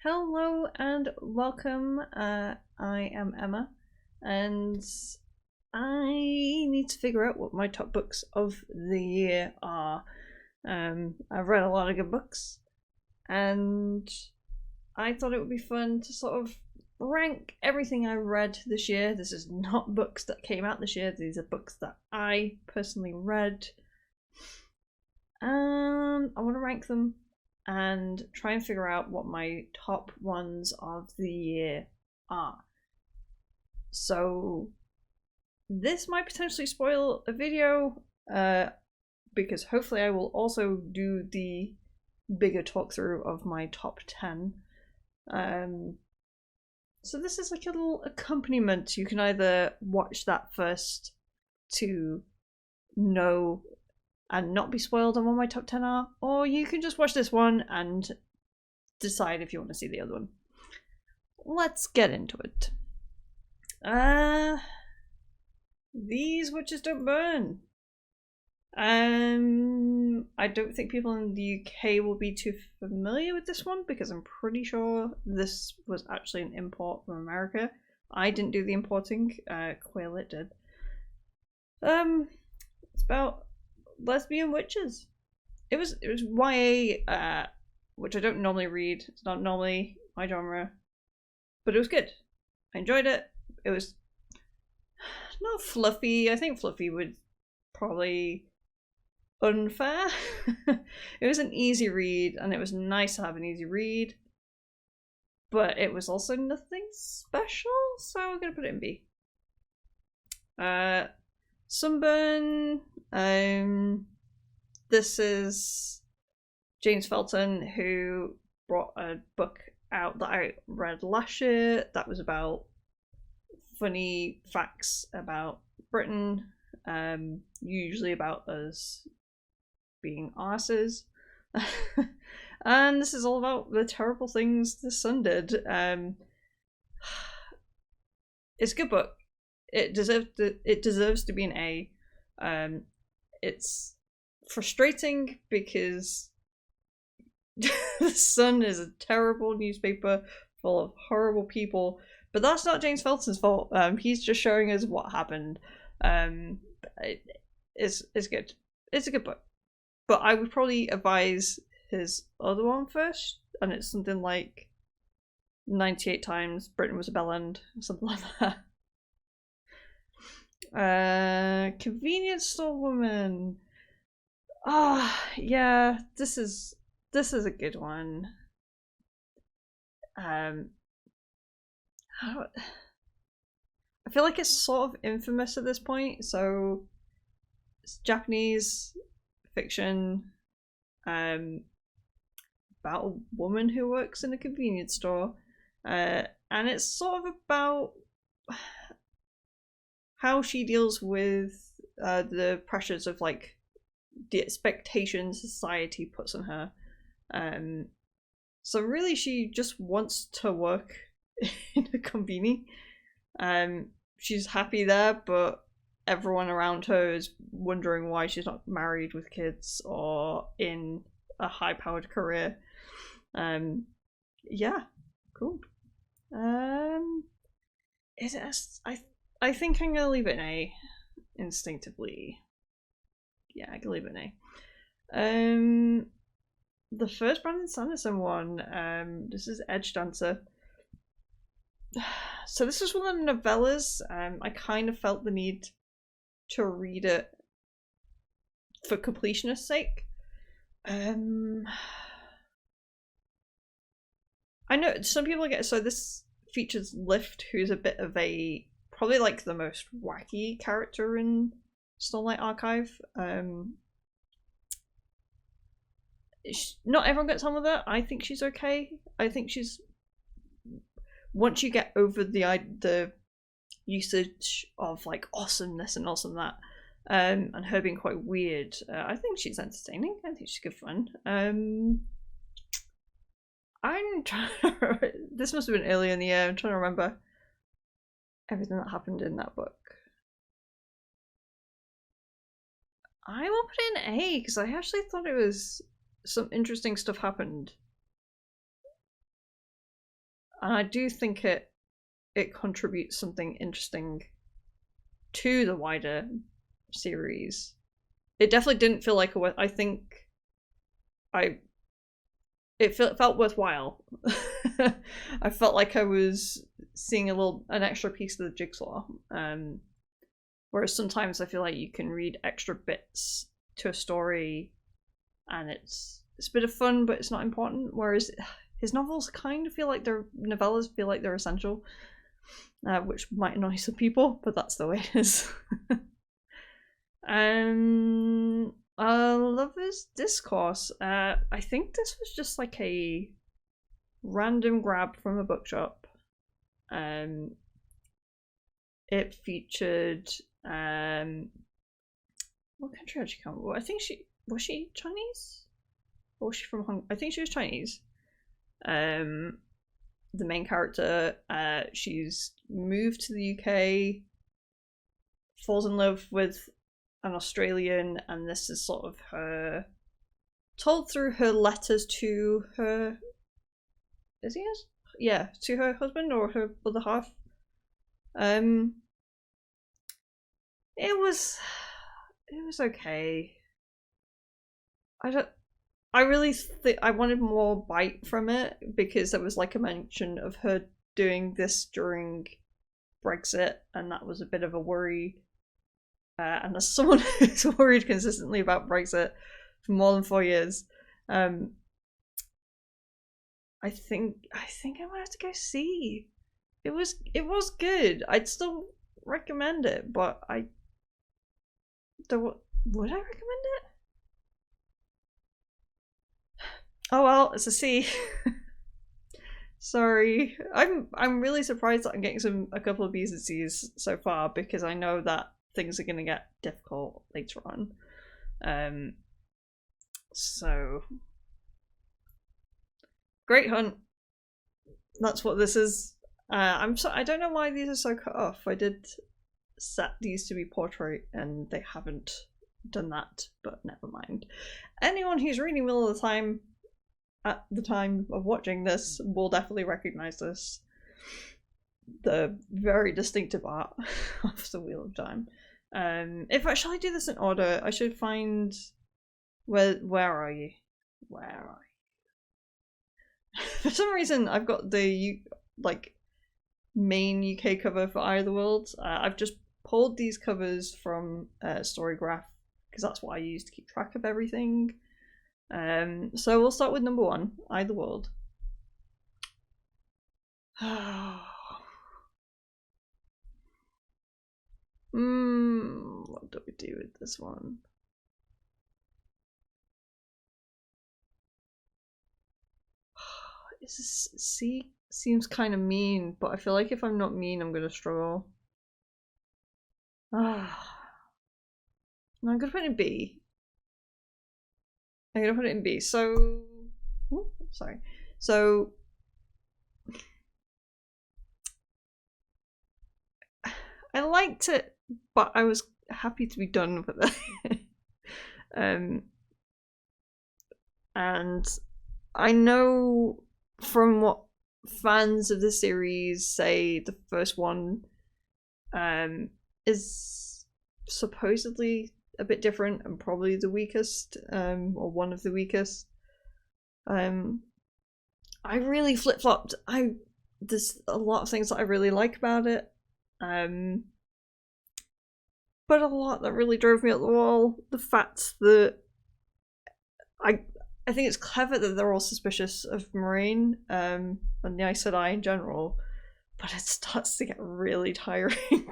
Hello and welcome. I am Emma, and I need to figure out what my top books of the year are. I've read a lot of good books, and I thought it would be fun to sort of rank everything I read this year. This is not books that came out this year, these are books that I personally read. I want to rank them and try and figure out what my top ones of the year are. So this might potentially spoil a video, because hopefully I will also do the bigger talk through of my top 10. So this is like a little accompaniment. You can either watch that first to know and not be spoiled on what my top 10 are, or you can just watch this one and decide if you want to see the other one. Let's get into it. These Witches Don't Burn. I don't think people in the UK will be too familiar with this one because I'm pretty sure this was actually an import from America. I didn't do the importing, Quaylit did. It's about lesbian witches. It was YA, which I don't normally read. It's not normally my genre, but it was good. I enjoyed it. It was not fluffy. I think fluffy would probably unfair. It was an easy read, and it was nice to have an easy read, but it was also nothing special, so I'm gonna put it in B. Sunburn. This is James Felton, who brought a book out that I read last year that was about funny facts about Britain, usually about us being arses. And this is all about the terrible things the sun did. It's a good book. It deserves to be an A. It's frustrating because the Sun is a terrible newspaper full of horrible people, but that's not James Felton's fault. He's just showing us what happened. It's good. It's a good book, but I would probably advise his other one first, and it's something like 98 times Britain was a bellend, something like that. Convenience store woman. Yeah, this is a good one. I feel like it's sort of infamous at this point. So it's Japanese fiction, about a woman who works in a convenience store, and it's sort of about how she deals with the pressures of like the expectations society puts on her. So really she just wants to work in a conveni. She's happy there, but everyone around her is wondering why she's not married with kids or in a high-powered career. Yeah, cool. I think I'm gonna leave it an A instinctively. Yeah, I can leave it an A. The first Brandon Sanderson one, this is Edge Dancer. So this was one of the novellas. I kind of felt the need to read it for completionist's sake. I know some people get, so this features Lift, who's a bit of a, probably like the most wacky character in Stormlight Archive. Not everyone gets on with her. I think she's okay. I think she's, once you get over the usage of like awesomeness and awesome that, and her being quite weird, I think she's entertaining. I think she's good fun. I'm trying to, this must have been earlier in the year. I'm trying to remember everything that happened in that book. I will put it in A because I actually thought it was some interesting stuff happened. and I do think it contributes something interesting to the wider series. It definitely didn't feel like I think it felt worthwhile. I felt like I was seeing an extra piece of the jigsaw. Whereas sometimes I feel like you can read extra bits to a story, and it's a bit of fun, but it's not important. Whereas his novels kind of feel like novellas feel like they're essential, which might annoy some people, but that's the way it is. Lover's Discourse. I think this was just like a random grab from a bookshop. It featured what country had she come from? I think was she Chinese? Or was she from Hong Kong? I think she was Chinese. The main character, she's moved to the UK, falls in love with an Australian, and this is sort of her told through her letters to her. Is he? Yeah, to her husband or her other half. It was okay. I really think I wanted more bite from it, because there was like a mention of her doing this during Brexit, and that was a bit of a worry. And as someone who's worried consistently about Brexit for more than 4 years, I think I might have to go see. It was good. I'd still recommend it, but would I recommend it? Oh well, it's a C. Sorry, I'm really surprised that I'm getting a couple of B's and C's so far, because I know that things are going to get difficult later on. So Great Hunt. That's what this is. I don't know why these are so cut off. I did set these to be portrait and they haven't done that, but never mind. Anyone who's reading Wheel of the Time at the time of watching this will definitely recognize this. The very distinctive art of the Wheel of Time. Shall I do this in order? I should find where are you? Where are you? For some reason, I've got the main UK cover for Eye of the World. I've just pulled these covers from Storygraph, because that's what I use to keep track of everything. So we'll start with number 1, Eye of the World. What do we do with this one? C seems kind of mean, but I feel like if I'm not mean, I'm gonna struggle. No, I'm gonna put it in B. So, sorry. So, I liked it, but I was happy to be done with it. And I know from what fans of the series say, the first one is supposedly a bit different and probably the weakest, or one of the weakest. I really flip-flopped. There's a lot of things that I really like about it, but a lot that really drove me up the wall. The fact that I think it's clever that they're all suspicious of Moraine, and the Aes Sedai in general, but it starts to get really tiring.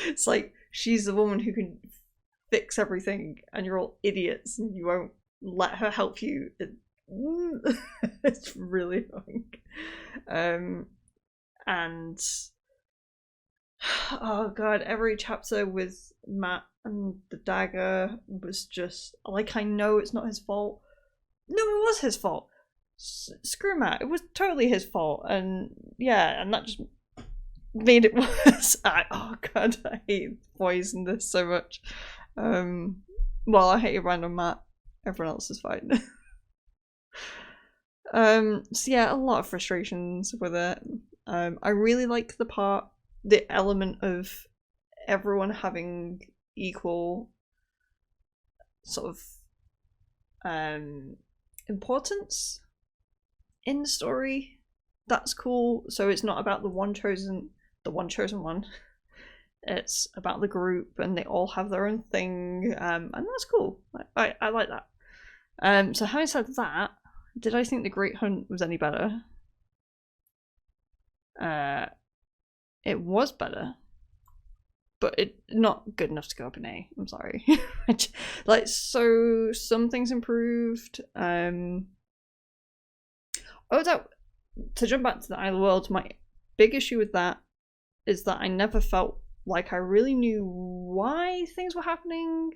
It's like, she's the woman who can fix everything, and you're all idiots, and you won't let her help you. It's really annoying. And oh god, every chapter with Matt and the dagger was just like, I know it's not his fault. No, it was his fault. Screw Matt, it was totally his fault, and yeah, and that just made it worse. Oh god, I hate boys in this so much. Well, I hate random Matt. Everyone else is fine. So yeah, a lot of frustrations with it. I really like the element of everyone having equal sort of importance in the story. That's cool. So it's not about the one chosen one. It's about the group, and they all have their own thing, and that's cool. I like that. So having said that, did I think The Great Hunt was any better? It was better, but it not good enough to go up an A. I'm sorry. Like, so some things improved. To jump back to the Isle of Worlds, my big issue with that is that I never felt like I really knew why things were happening,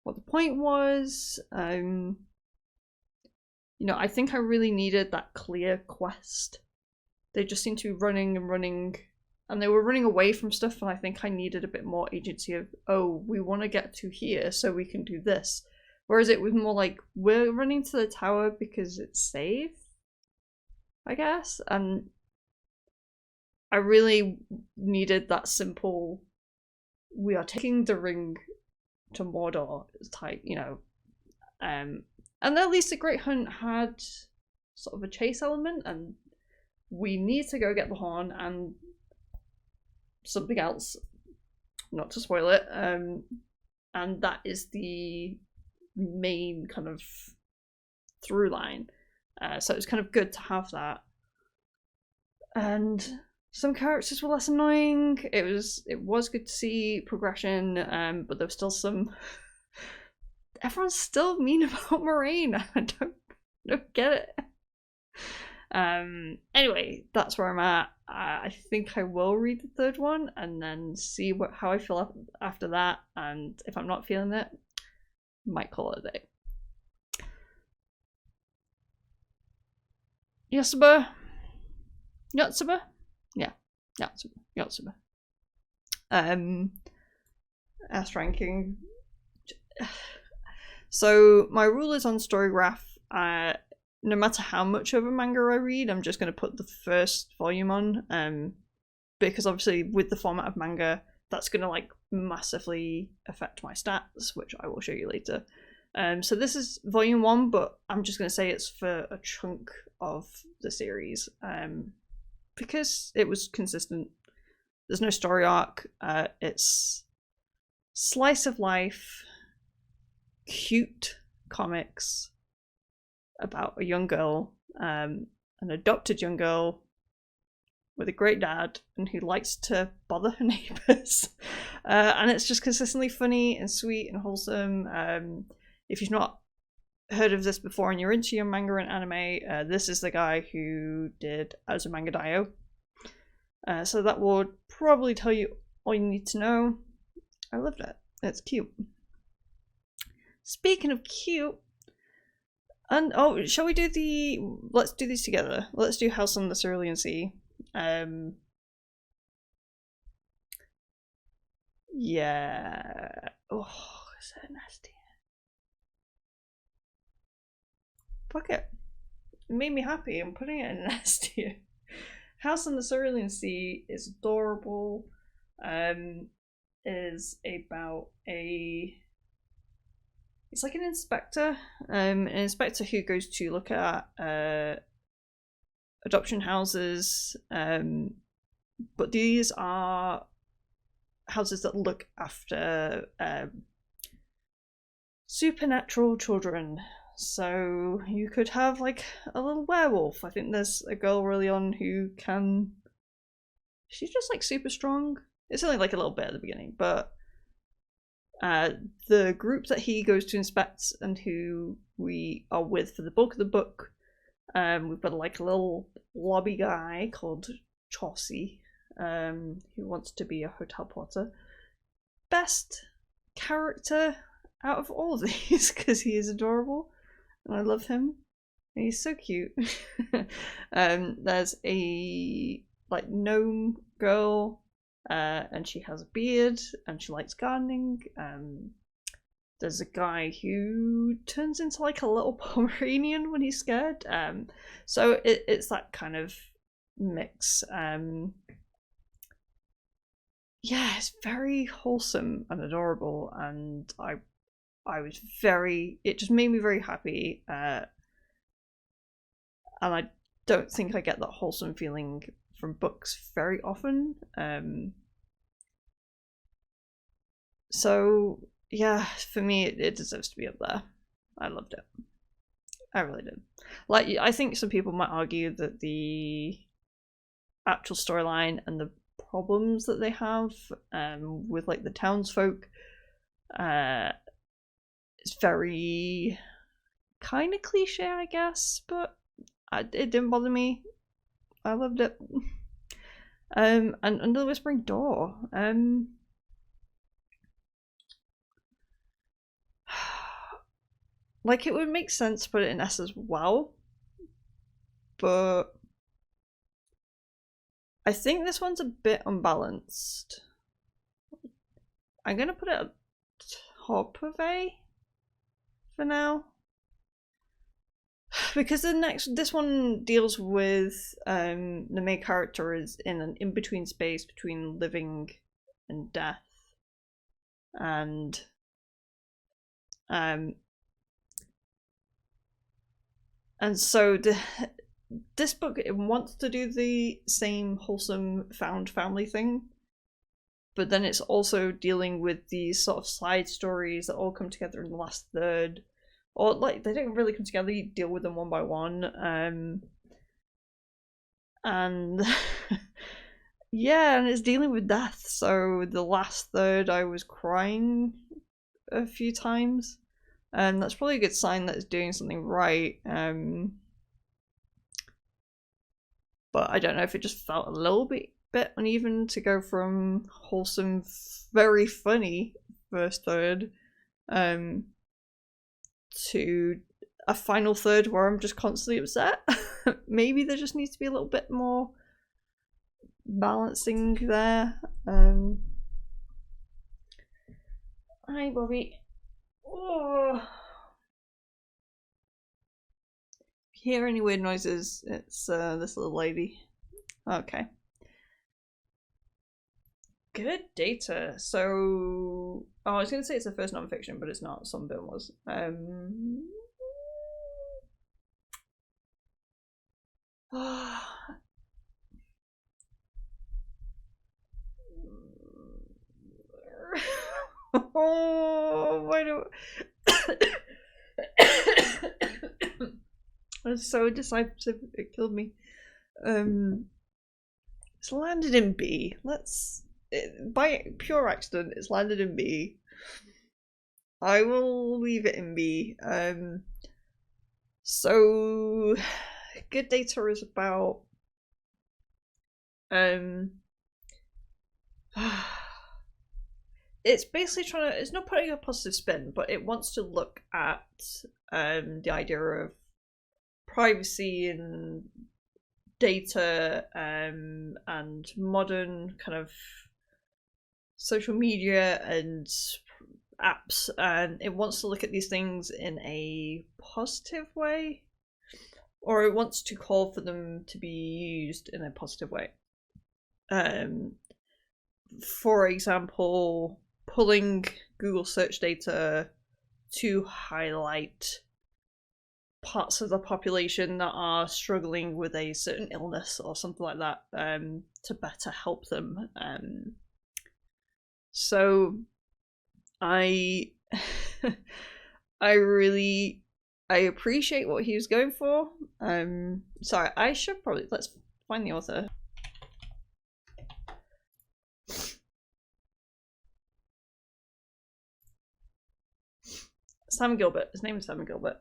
what the point was. I think I really needed that clear quest. They just seemed to be running and running, and they were running away from stuff, and I think I needed a bit more agency of, oh, we want to get to here so we can do this. Whereas it was more like, we're running to the tower because it's safe, I guess. And I really needed that simple, we are taking the ring to Mordor type, and at least The Great Hunt had sort of a chase element, and we need to go get the horn and something else, not to spoil it, and that is the main kind of through line. So it's kind of good to have that. And some characters were less annoying. It was good to see progression, but there was still some. Everyone's still mean about Moraine. I don't get it. Anyway, that's where I'm at. I think I will read the third one and then see how I feel after that. And if I'm not feeling it, might call it a day. Yotsuba? Yeah, Yotsuba. S ranking. So my rule is on Storygraph. No matter how much of a manga I read, I'm just going to put the first volume on, because obviously with the format of manga, that's going to like massively affect my stats, which I will show you later. So this is volume 1, but I'm just going to say it's for a chunk of the series, because it was consistent. There's no story arc. It's slice of life, cute comics about a young girl, an adopted young girl with a great dad, and who likes to bother her neighbours. And it's just consistently funny and sweet and wholesome. If you've not heard of this before and you're into your manga and anime, this is the guy who did Azumanga Daioh. So that would probably tell you all you need to know. I loved it. It's cute. Speaking of cute, and shall we do let's do these together. Let's do House on the Cerulean Sea. Yeah. Oh, is that nasty? Fuck it. It made me happy. I'm putting it in an tier. House on the Cerulean Sea is adorable. Is about it's like an inspector who goes to look at adoption houses, but these are houses that look after supernatural children. So you could have like a little werewolf. I think there's a girl early on who she's just like super strong. It's only like a little bit at the beginning, but the group that he goes to inspect and who we are with for the bulk of the book, we've got like a little lobby guy called Chaucy, who wants to be a hotel porter. Best character out of all of these, because he is adorable and I love him and he's so cute. There's a like gnome girl, and she has a beard and she likes gardening. there's a guy who turns into like a little Pomeranian when he's scared. So it's that kind of mix. Yeah, it's very wholesome and adorable, and I was very. It just made me very happy, and I don't think I get that wholesome feeling from books very often. So yeah, for me, it deserves to be up there. I loved it. I really did. Like, I think some people might argue that the actual storyline and the problems that they have with like the townsfolk is very kind of cliche, I guess, but it didn't bother me. I loved it. And Under the Whispering Door. Like, it would make sense to put it in S as well, but I think this one's a bit unbalanced. I'm gonna put it at top of A for now, because this one deals with the main character is in an in-between space between living and death, and so this book, it wants to do the same wholesome found family thing, but then it's also dealing with these sort of side stories that all come together in the last third, or like they don't really come together, you deal with them one by one, and yeah, and it's dealing with death. So the last third I was crying a few times, and that's probably a good sign that it's doing something right. But I don't know if it just felt a little bit uneven to go from wholesome, very funny first third to a final third where I'm just constantly upset. Maybe there just needs to be a little bit more balancing there. Hi, Bobby. Oh. Hear any weird noises, it's this little lady. Okay. Good data. So, I was going to say it's the first non-fiction, but it's not. Some of it was. Oh, why do I was so decisive, it killed me. It's landed in B. By pure accident, it's landed in B. I will leave it in B. So good data is about it's basically it's not putting a positive spin, but it wants to look at the idea of privacy and data and modern kind of social media and apps, and it wants to look at these things in a positive way, or it wants to call for them to be used in a positive way. For example, pulling Google search data to highlight parts of the population that are struggling with a certain illness or something like that, to better help them. So I I appreciate what he was going for. Sorry, I should probably, let's find the author. Sam Gilbert. His name is Sam Gilbert.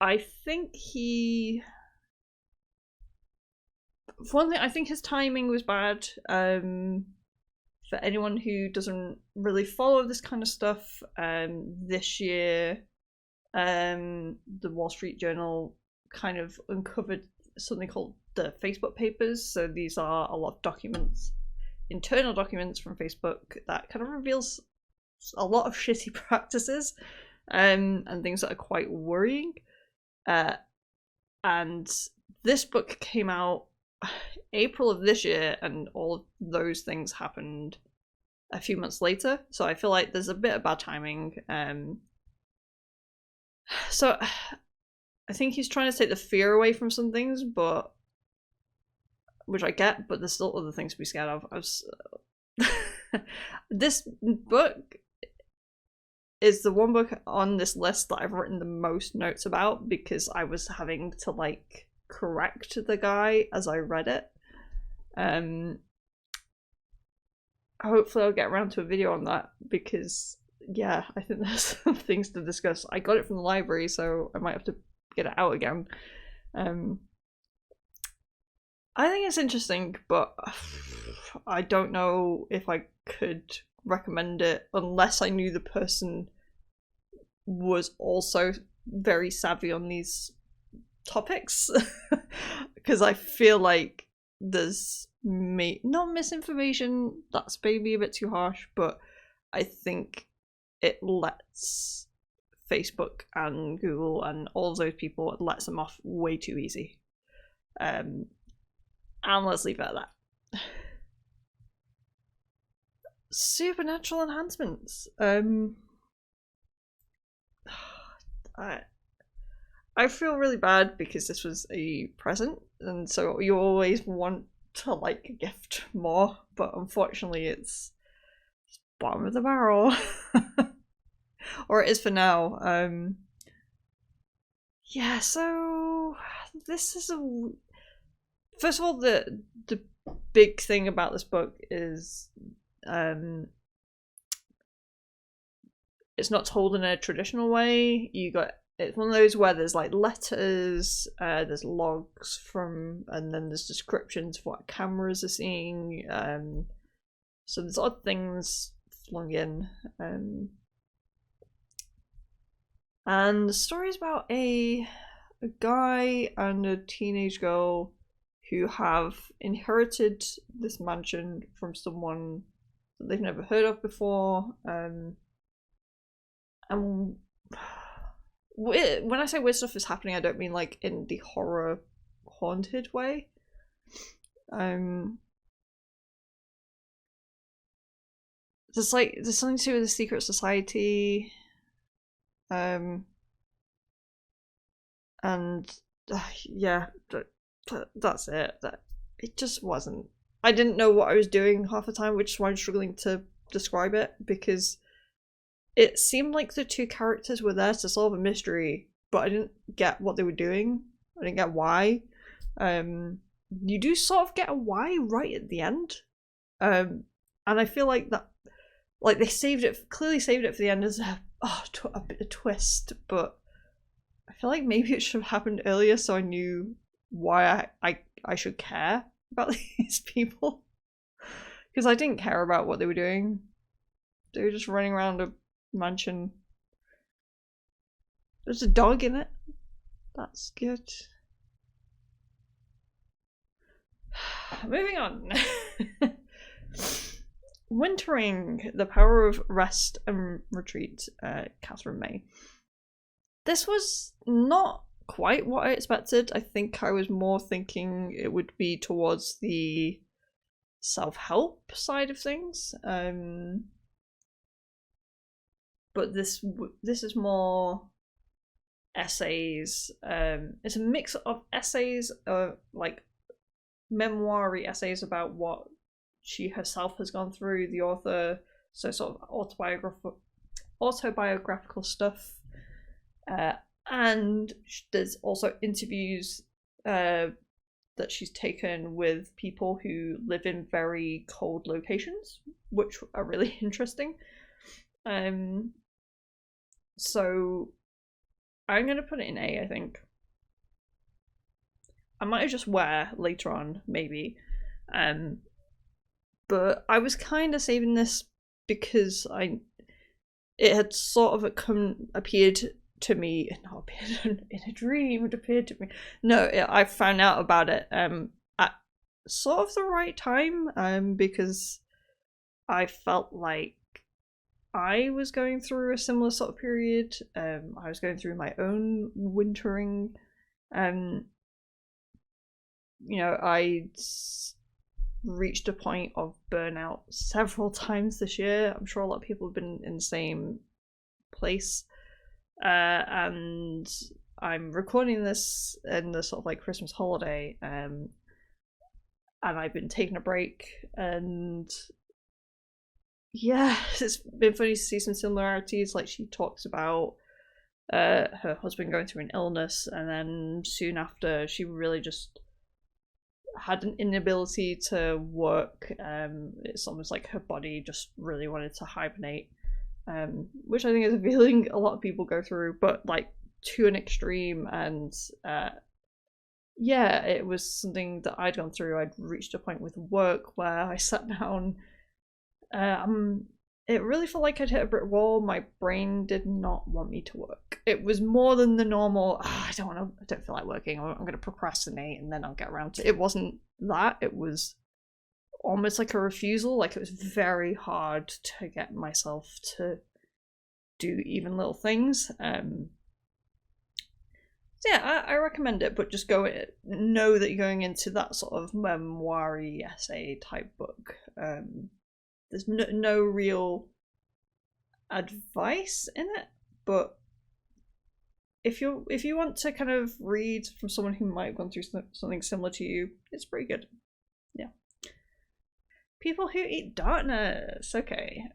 I think for one thing, I think his timing was bad. For anyone who doesn't really follow this kind of stuff, this year, the Wall Street Journal kind of uncovered something called the Facebook Papers. So these are a lot of documents, internal documents from Facebook, that kind of reveals a lot of shitty practices, and things that are quite worrying. And this book came out April of this year, and all of those things happened a few months later. So I feel like there's a bit of bad timing. So I think he's trying to take the fear away from some things, but which I get, but there's still other things to be scared of. This book is the one book on this list that I've written the most notes about, because I was having to like correct the guy as I read it. Hopefully I'll get around to a video on that, because yeah, I think there's some things to discuss. I got it from the library, so I might have to get it out again. I think it's interesting, but I don't know if I could recommend it unless I knew the person was also very savvy on these topics. Because I feel like there's not misinformation, that's maybe a bit too harsh, but I think it lets Facebook and Google and all of those people, it lets them off way too easy. And let's leave it at that. Supernatural enhancements. I feel really bad because this was a present, and so you always want to like gift more, but unfortunately it's bottom of the barrel. Or it is for now. Yeah, so this is first of all, the big thing about this book is it's not told in a traditional way. It's one of those where there's like letters, there's logs from, and then there's descriptions of what cameras are seeing. So there's odd things flung in. And the story is about a guy and a teenage girl who have inherited this mansion from someone that they've never heard of before. And when I say weird stuff is happening, I don't mean like in the horror haunted way. There's something to do with the secret society. Yeah, that's it. It just wasn't. I didn't know what I was doing half the time, which is why I'm struggling to describe it, because it seemed like the two characters were there to solve a mystery, but I didn't get what they were doing. I didn't get why. You do sort of get a why right at the end, and I feel like that, like they clearly saved it for the end as a bit of twist, but I feel like maybe it should have happened earlier so I knew why I should care about these people, because I didn't care about what they were doing. They were just running around a mansion. There's a dog in it. That's good. Moving on. Wintering, The Power of Rest and Retreat, Catherine May. This was not quite what I expected. I think I was more thinking it would be towards the self-help side of things. But this is more essays. It's a mix of essays, like memoir-y essays about what she herself has gone through, the author, so sort of autobiographical stuff, and there's also interviews that she's taken with people who live in very cold locations, which are really interesting. So I'm gonna put it in A, I think. I might adjust where later on, maybe. But I was kind of saving this because it had sort of appeared to me, not appeared in a dream, it appeared to me. No, I found out about it at sort of the right time, because I felt like I was going through a similar sort of period. I was going through my own wintering. I reached a point of burnout several times this year. I'm sure a lot of people have been in the same place. And I'm recording this in the sort of like Christmas holiday, and I've been taking a break, and yeah, it's been funny to see some similarities. Like, she talks about her husband going through an illness, and then soon after, she really just had an inability to work. It's almost like her body just really wanted to hibernate, which I think is a feeling a lot of people go through, but like to an extreme. And yeah, it was something that I'd gone through. I'd reached a point with work where I sat down. It really felt like I'd hit a brick wall. My brain did not want me to work. It was more than the normal, I don't feel like working, or I'm going to procrastinate and then I'll get around to it. It wasn't that. It was almost like a refusal. Like, it was very hard to get myself to do even little things. So yeah, I recommend it, but just know that you're going into that sort of memoir-y essay type book. There's no real advice in it, but if you want to kind of read from someone who might have gone through something similar to you, it's pretty good. Yeah. People Who Eat Darkness. Okay.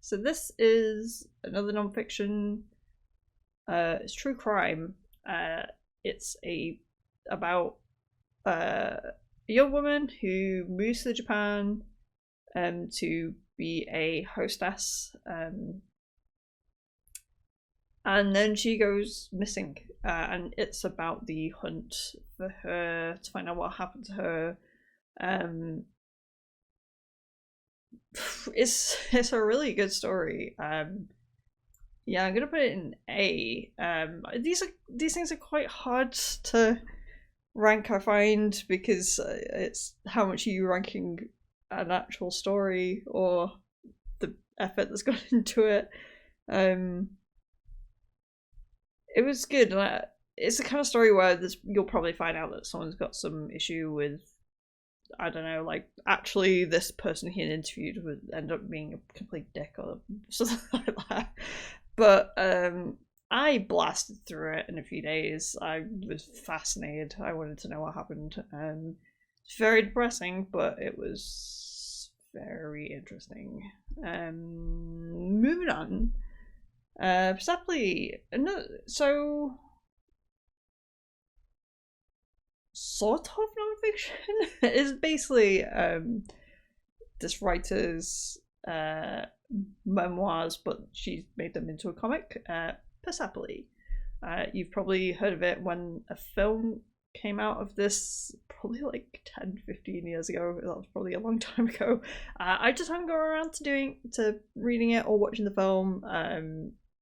So this is another nonfiction. It's true crime. It's about a young woman who moves to Japan to be a hostess, and then she goes missing, and it's about the hunt for her, to find out what happened to her. It's a really good story. Yeah, I'm gonna put it in A. These things are quite hard to rank, I find, because it's how much are you ranking an actual story or the effort that's gone into it. It was good. It's the kind of story where you'll probably find out that someone's got some issue with, I don't know, like, actually this person he interviewed would end up being a complete dick or something like that. But I blasted through it in a few days. I was fascinated. I wanted to know what happened. It's very depressing, but it was very interesting. Moving on. Perceptly, so sort of nonfiction is basically this writer's memoirs, but she's made them into a comic. Perceptly. You've probably heard of it when a film came out of this, probably like 10-15 years ago. That was probably a long time ago. I just haven't got around to reading it or watching the film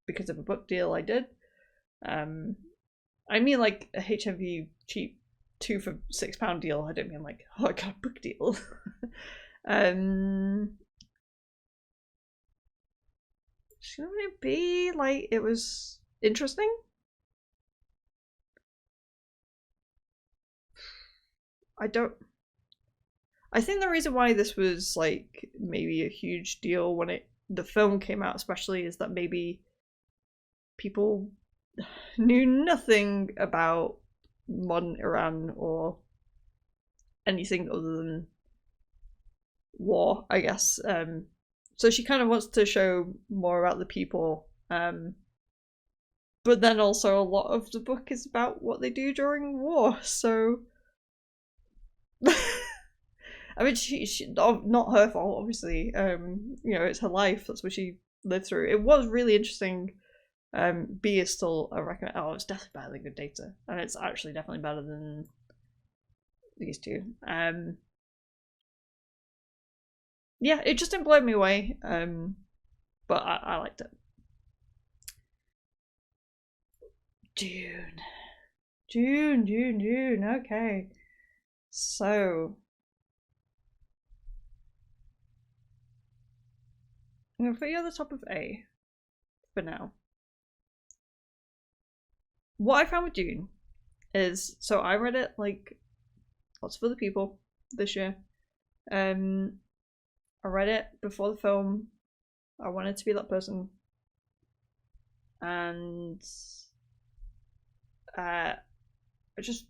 because of a book deal I did. I mean, like a HMV cheap 2 for £6 deal. I don't mean like, oh, I got a book deal. Shouldn't it be like it was interesting? I think the reason why this was like maybe a huge deal when the film came out, especially, is that maybe people knew nothing about modern Iran or anything other than war, I guess. So she kind of wants to show more about the people, but then also a lot of the book is about what they do during war. So, I mean, she not her fault, obviously. It's her life. That's what she lived through. It was really interesting. B is still a recommend. Oh, it's definitely better than Good Data, and it's actually definitely better than these two. Yeah, it just didn't blow me away, but I liked it. June. Okay, so I'm going to put you at the top of A for now. What I found with Dune is, so I read it like lots of other people this year. I read it before the film. I wanted to be that person. And I just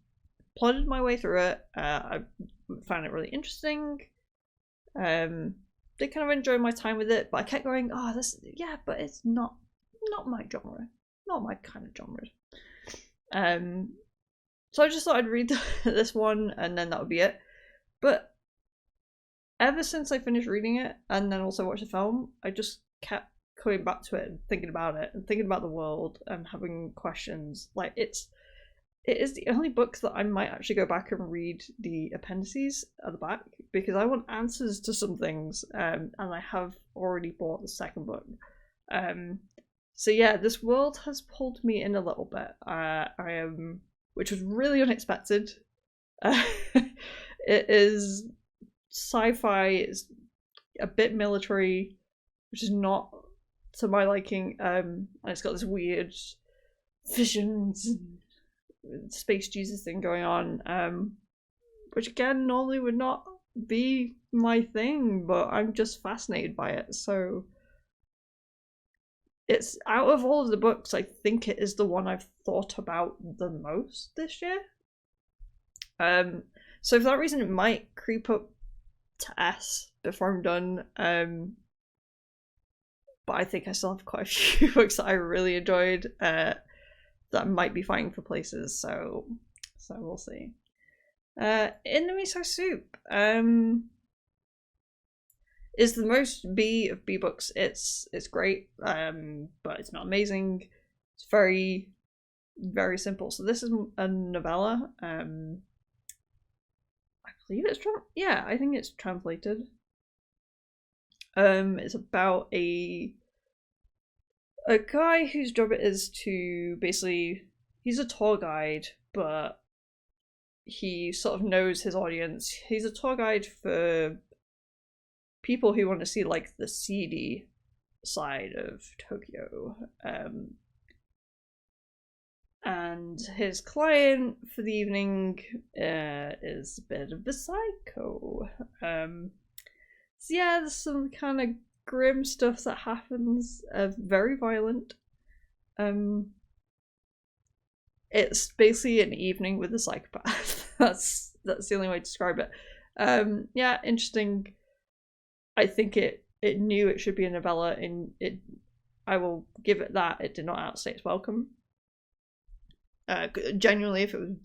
plodded my way through it. I found it really interesting. Did kind of enjoy my time with it, but I kept going, oh, this, yeah, but it's not my genre. Not my kind of genre. So I just thought I'd read this one and then that would be it. But ever since I finished reading it and then also watched the film, I just kept coming back to it and thinking about it and thinking about the world and having questions. Like it is the only book that I might actually go back and read the appendices at the back because I want answers to some things, and I have already bought the second book. So yeah, this world has pulled me in a little bit. I am, which was really unexpected. It is sci-fi. It's a bit military, which is not to my liking. And it's got this weird visions and space Jesus thing going on, which again normally would not be my thing, but I'm just fascinated by it. So it's out of all of the books, I think it is the one I've thought about the most this year. So for that reason, it might creep up to S before I'm done. But I think I still have quite a few books that I really enjoyed that might be fighting for places. So we'll see. In the Miso Soup is the most B of B books. It's great, but it's not amazing. It's very, very simple. So this is a novella. I believe it's I think it's translated. It's about a guy whose job it is to basically, he's a tour guide, but he sort of knows his audience. He's a tour guide for people who want to see like the seedy side of Tokyo. And his client for the evening is a bit of a psycho. So yeah, there's some kind of grim stuff that happens, very violent. It's basically an evening with a psychopath. that's the only way to describe it. Yeah, interesting. I think it knew it should be a novella, and I will give it that. It did not outstay its welcome. Genuinely, if it was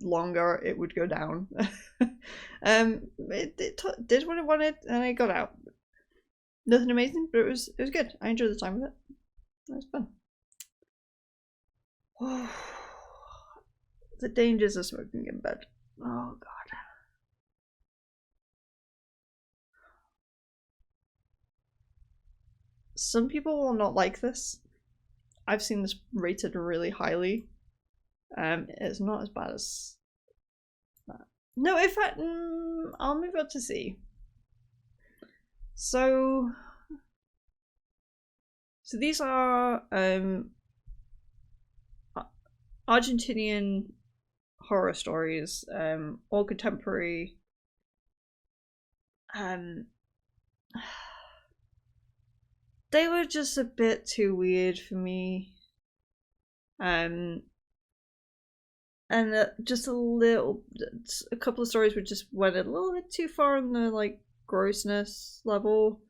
longer, it would go down. It did what it wanted, and it got out. Nothing amazing, but it was good. I enjoyed the time with it. It was fun. Oh, the dangers of smoking in bed. Oh god. Some people will not like this. I've seen this rated really highly. It's not as bad as that. No, in fact, I'll move up to C. So these are Argentinian horror stories, all contemporary. They were just a bit too weird for me. And just a couple of stories were just went a little bit too far on the like grossness level.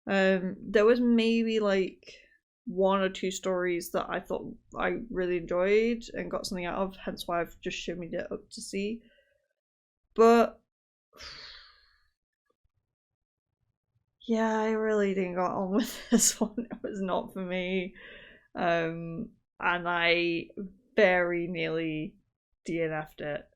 There was maybe like one or two stories that I thought I really enjoyed and got something out of, hence why I've just shimmied it up to C. But yeah, I really didn't get on with this one. It was not for me. And I very nearly DNF'd it.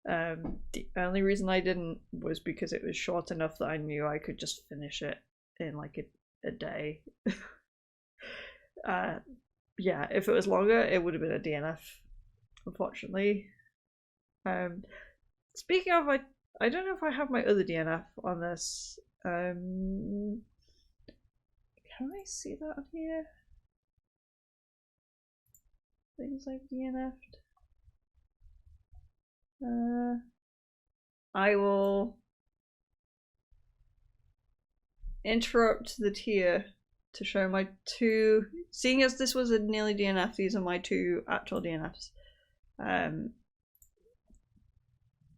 The only reason I didn't was because it was short enough that I knew I could just finish it in like a day. Yeah, if it was longer, it would have been a DNF, unfortunately. Speaking of, I don't know if I have my other DNF on this. Can I see that on here? Things I've DNF'd. I will interrupt the tier to show my two. Seeing as this was a nearly DNF, these are my two actual DNFs.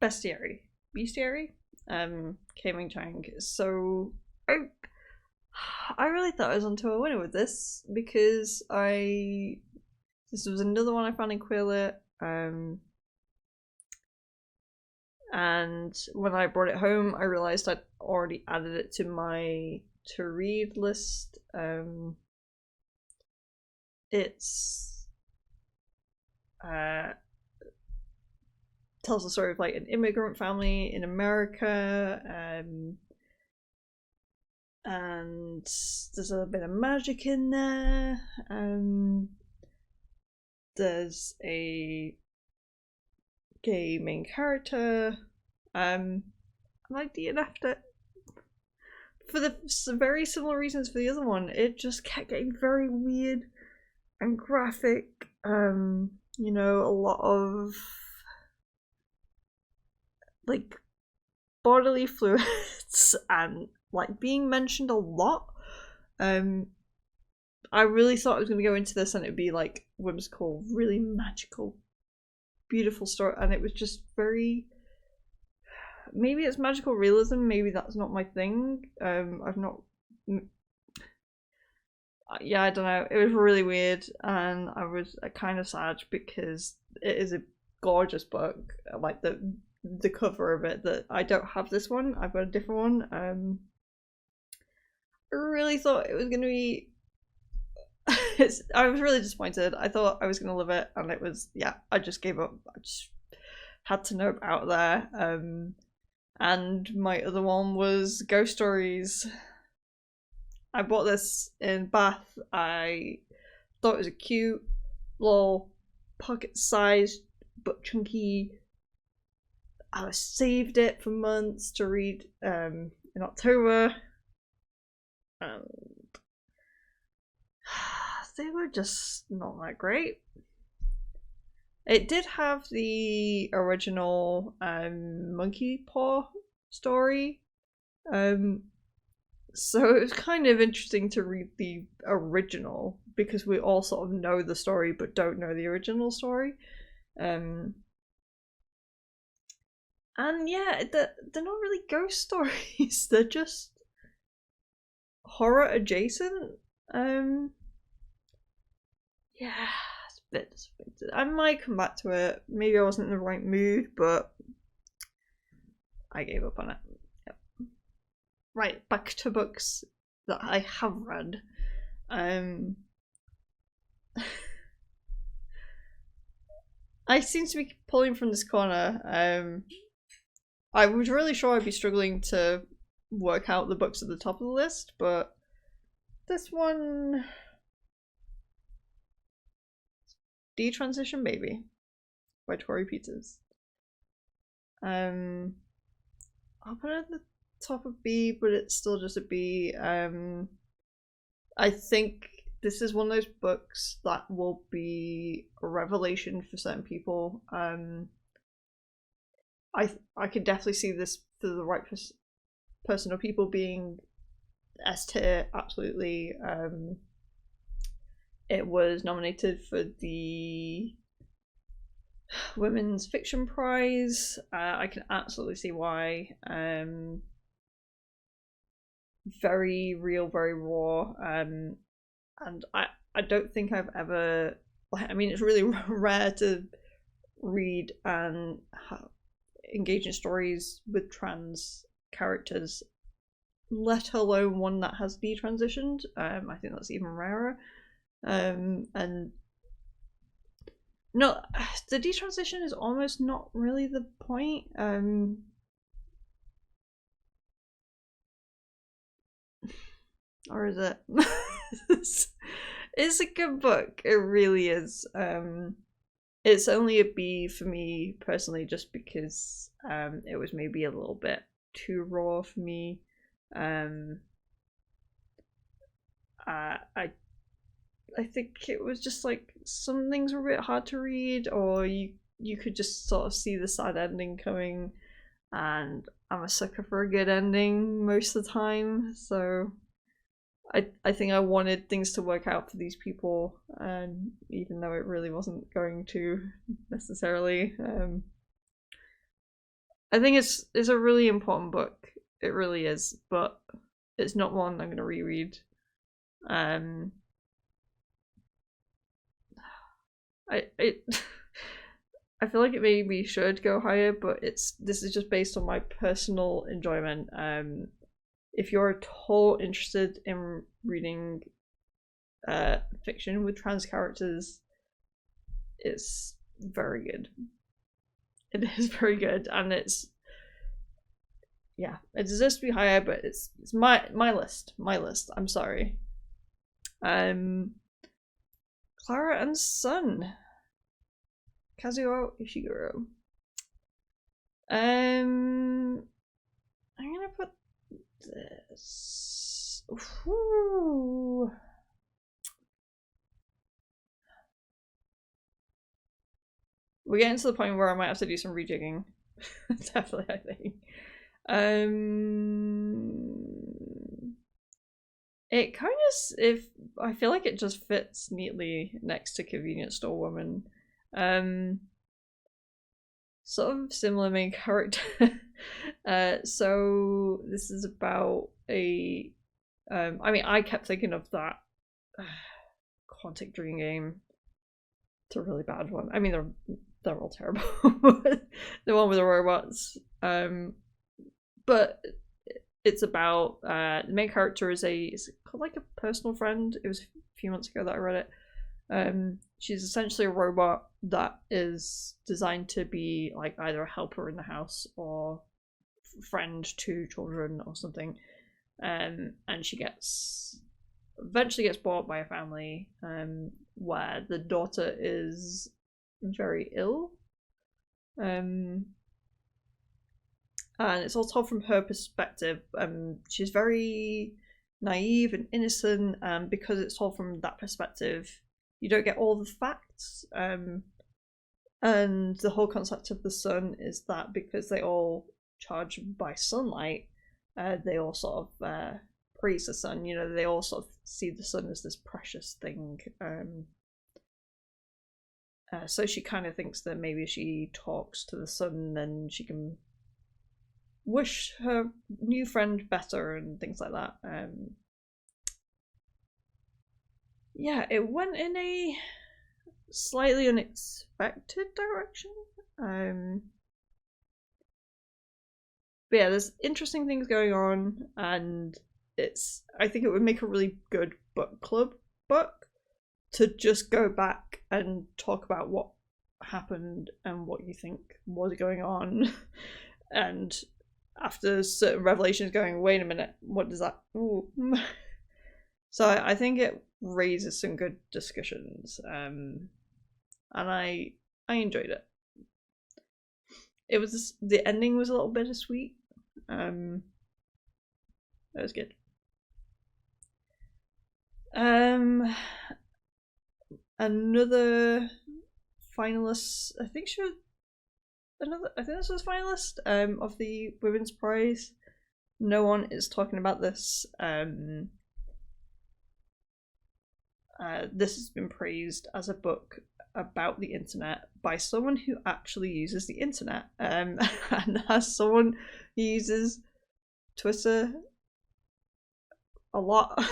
Bestiary, Kaming Chang. So I really thought I was onto a winner with this because this was another one I found in Quillette. And when I brought it home, I realized I'd already added it to my to read list. It's tells the story of like an immigrant family in America, and there's a bit of magic in there. There's a gay main character. I DNF'd it for the very similar reasons for the other one. It just kept getting very weird and graphic. You know, a lot of like bodily fluids and like being mentioned a lot. I really thought I was going to go into this and it'd be like whimsical, really magical, beautiful story, and it was just very. Maybe it's magical realism. Maybe that's not my thing. I've not. Yeah, I don't know. It was really weird, and I was kind of sad because it is a gorgeous book. Like the cover of it. That I don't have this one. I've got a different one. I really thought it was going to be. I was really disappointed. I thought I was going to love it, and it was. Yeah, I just gave up. I just had to know out there. And my other one was Ghost Stories. I bought this in Bath. I thought it was a cute little pocket-sized but chunky. I saved it for months to read in October, and they were just not that great. It did have the original monkey paw story, so it was kind of interesting to read the original because we all sort of know the story but don't know the original story. And yeah, they're not really ghost stories. They're just horror adjacent. Yeah, it's a bit disappointed. I might come back to it. Maybe I wasn't in the right mood, but I gave up on it. Yep. Right, back to books that I have read. I seem to be pulling from this corner. I was really sure I'd be struggling to work out the books at the top of the list, but this one... Detransition Baby by Tori Peters. I'll put it at the top of B, but it's still just a B. I think this is one of those books that will be a revelation for certain people. I could definitely see this for the right person or people being S tier, absolutely. It was nominated for the Women's Fiction Prize. I can absolutely see why. Very real, very raw. And I don't think I've ever. I mean, it's really rare to read and engage in stories with trans characters, let alone one that has detransitioned. I think that's even rarer. And no, the detransition is almost not really the point. Or is it? It's a good book. It really is. It's only a B for me personally, just because it was maybe a little bit too raw for me. I think it was just like some things were a bit hard to read, or you could just sort of see the sad ending coming, and I'm a sucker for a good ending most of the time, so I think I wanted things to work out for these people, and even though it really wasn't going to necessarily. I think it's a really important book. It really is, but it's not one I'm going to reread. I I feel like it maybe should go higher, but this is just based on my personal enjoyment. If you're at all interested in reading fiction with trans characters, it's very good. It is very good, and it deserves to be higher, but it's my list. My list. I'm sorry. Clara and Son. Kazuo Ishiguro. I'm gonna put this. Ooh. We're getting to the point where I might have to do some rejigging. Definitely, I think. It kind of, I feel like it just fits neatly next to Convenience Store Woman. Sort of similar main character. So this is about I mean, I kept thinking of that Quantic Dream game. It's a really bad one. I mean, they're all terrible. The one with the robots. But it's about the main character is like a personal friend. It was a few months ago that I read it. She's essentially a robot that is designed to be like either a helper in the house or friend to children or something. And she eventually gets bought by a family where the daughter is very ill. And it's all told from her perspective. She's very naive and innocent, and because it's told from that perspective, you don't get all the facts. And the whole concept of the sun is that because they all charge by sunlight, they all sort of praise the sun. You know, they all sort of see the sun as this precious thing. So she kind of thinks that maybe if she talks to the sun, then she can wish her new friend better and things like that. Yeah, it went in a slightly unexpected direction. But yeah, there's interesting things going on, and I think it would make a really good book club book to just go back and talk about what happened and what you think was going on. And after certain revelations going, wait a minute, what does that... Ooh. So I think it raises some good discussions, and I enjoyed it. It was the ending was a little bittersweet. That was good. Another finalist, I think this was finalist of the Women's Prize. No one is talking about this. This has been praised as a book about the internet by someone who actually uses the internet, and as someone who uses Twitter a lot.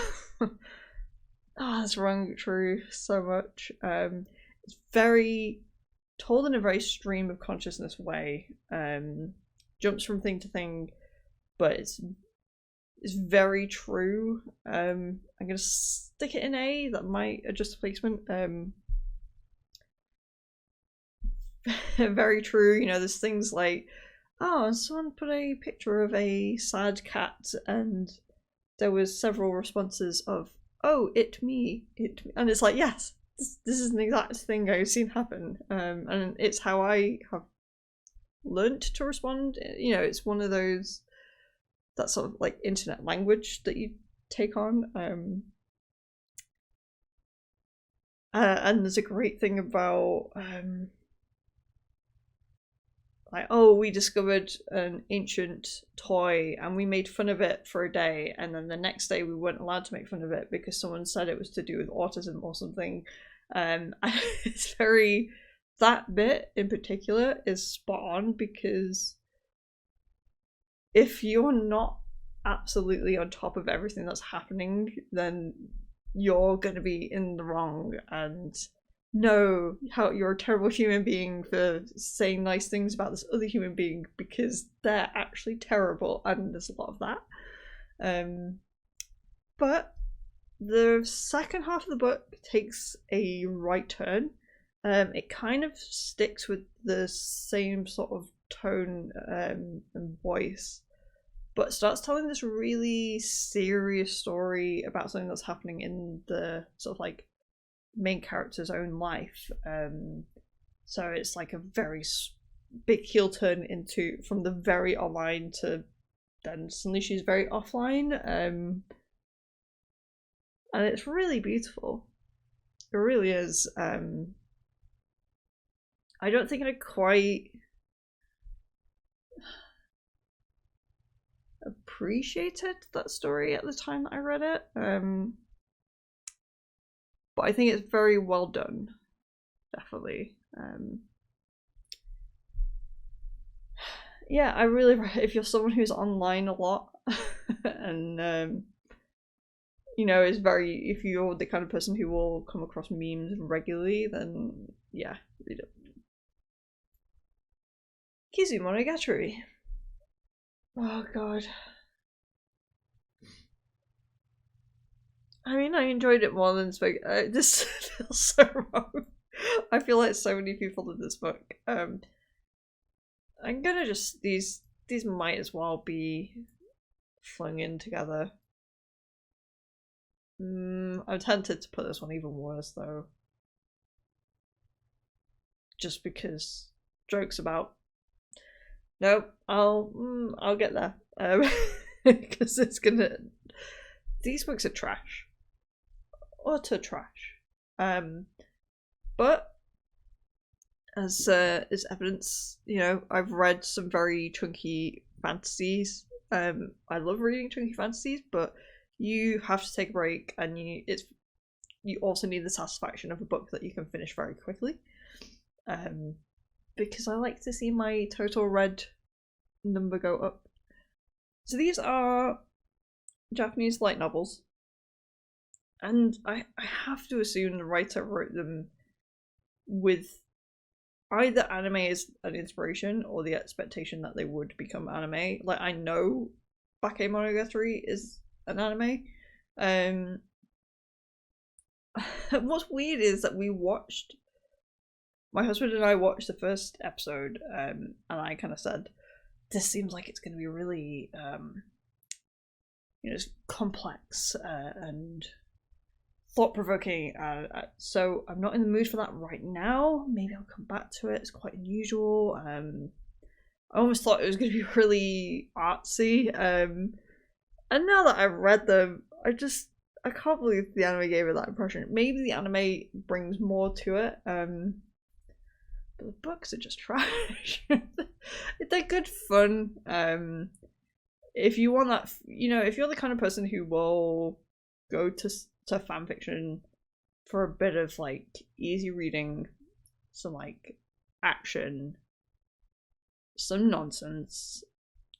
That's rung true so much. It's very told in a very stream of consciousness way. Jumps from thing to thing, but it's very true. I'm gonna stick it in A. That might adjust placement. Very true. You know, there's things like, oh, someone put a picture of a sad cat, and there was several responses of, oh, it me, and it's like, yes, this is an exact thing I've seen happen, and it's how I have learnt to respond. You know, it's one of those that sort of like internet language that you take on. And there's a great thing about like, oh, we discovered an ancient toy and we made fun of it for a day, and then the next day we weren't allowed to make fun of it because someone said it was to do with autism or something. It's very, that bit in particular is spot on, because if you're not absolutely on top of everything that's happening, then you're going to be in the wrong, and no, how you're a terrible human being for saying nice things about this other human being because they're actually terrible, and there's a lot of that. But the second half of the book takes a right turn. It kind of sticks with the same sort of tone and voice, but starts telling this really serious story about something that's happening in the sort of like main character's own life. So it's like a very big heel turn into from the very online to then suddenly she's very offline, and it's really beautiful. It really is. I don't think I quite appreciated that story at the time that I read it, but I think it's very well done, definitely. Yeah, I really, if you're someone who's online a lot and you know, is very, if you're the kind of person who will come across memes regularly, then yeah, read it. Kizumonogatari. Oh god. I mean, I enjoyed it more than Spoke. This feels so wrong. I feel like so many people in this book. I'm gonna just these might as well be flung in together. I'm tempted to put this one even worse though, just because jokes about. Nope, I'll get there because it's gonna. These books are trash. Utter trash. But as evidence, you know, I've read some very chunky fantasies. I love reading chunky fantasies, but you have to take a break, and you also need the satisfaction of a book that you can finish very quickly. Because I like to see my total read number go up. So these are Japanese light novels, and I have to assume the writer wrote them with either anime as an inspiration or the expectation that they would become anime. Like, I know Bakemonogatari is an anime. What's weird is that my husband and I watched the first episode, and I kind of said, this seems like it's going to be really you know, complex and thought-provoking, so I'm not in the mood for that right now. Maybe I'll come back to it. It's quite unusual. I almost thought it was going to be really artsy, and now that I've read them, I can't believe the anime gave it that impression. Maybe the anime brings more to it, but the books are just trash. They're good fun. If you want that, you know, if you're the kind of person who will go to fanfiction for a bit of like easy reading, some like action, some nonsense,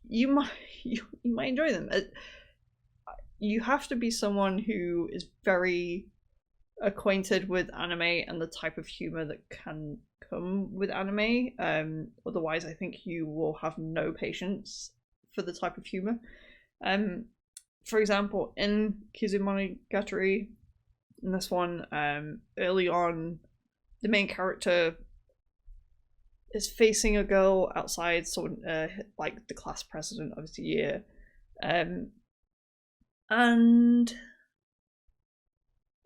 you might enjoy them. You have to be someone who is very acquainted with anime and the type of humor that can come with anime. Otherwise, I think you will have no patience for the type of humor. For example, in Kizumonogatari, in this one, early on, the main character is facing a girl outside, someone like the class president of the year, and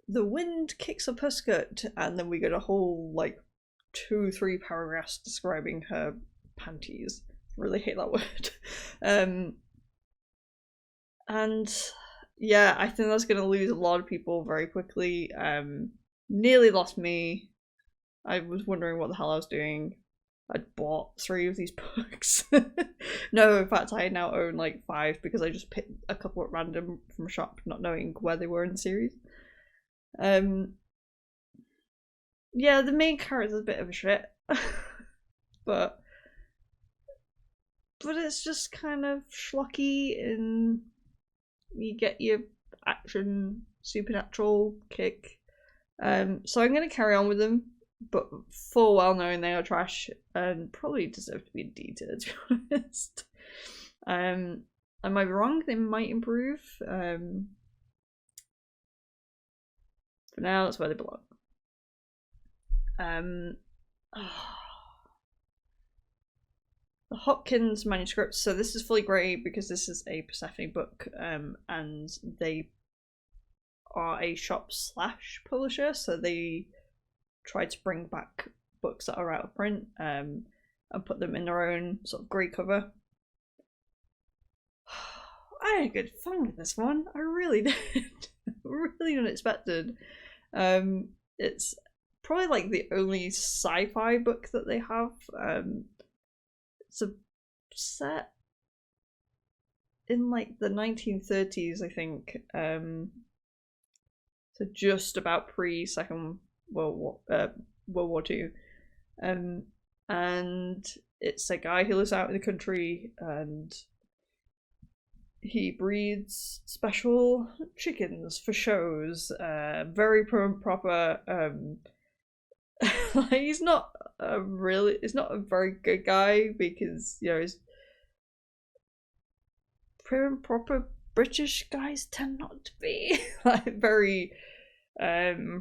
the wind kicks up her skirt, and then we get a whole like 2-3 paragraphs describing her panties. Really hate that word. And yeah, I think that's going to lose a lot of people very quickly. nearly lost me. I was wondering what the hell I was doing. I'd bought 3 of these books. No, in fact, I now own like 5 because I just picked a couple at random from a shop, not knowing where they were in the series. Yeah, the main character's a bit of a shit. but it's just kind of schlocky, and you get your action supernatural kick. So I'm going to carry on with them, but full well knowing they are trash and probably deserve to be deleted, to be honest. I might be wrong, they might improve. For now, that's where they belong. The Hopkins Manuscripts. So this is fully grey because this is a Persephone book, and they are a shop / publisher, so they try to bring back books that are out of print, and put them in their own sort of grey cover. I had good fun with this one. I really did. Really unexpected. It's probably like the only sci-fi book that they have. It's a set in like the 1930s, I think. So just about pre-Second World War II. And it's a guy who lives out in the country, and he breeds special chickens for shows. Very prim and proper. Like, he's not a very good guy, because he's prim and proper British guys tend not to be like very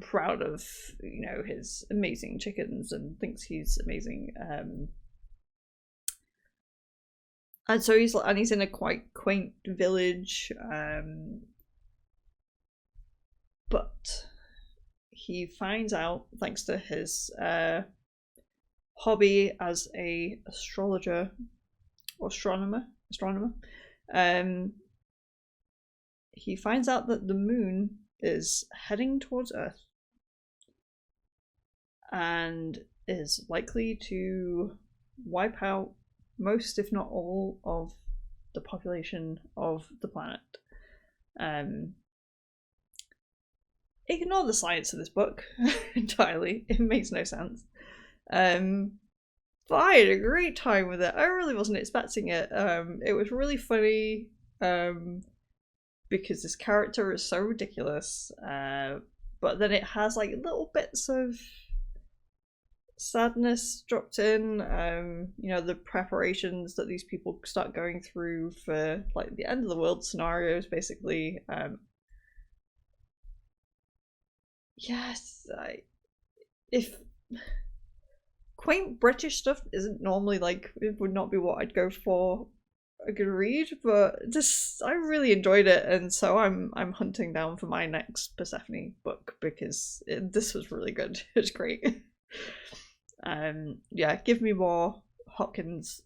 proud of his amazing chickens and thinks he's amazing. And so he's in a quite quaint village, but he finds out, thanks to his hobby as a astronomer, he finds out that the moon is heading towards Earth and is likely to wipe out most, if not all, of the population of the planet. Ignore the science of this book entirely. It makes no sense. But I had a great time with it. I really wasn't expecting it. It was really funny, because this character is so ridiculous. But then it has like little bits of sadness dropped in. The preparations that these people start going through for like the end of the world scenarios, basically. Yes, if quaint British stuff isn't normally like, it would not be what I'd go for a good read, but I really enjoyed it, and so I'm hunting down for my next Persephone book, because this was really good. It's great. Yeah, give me more Hopkins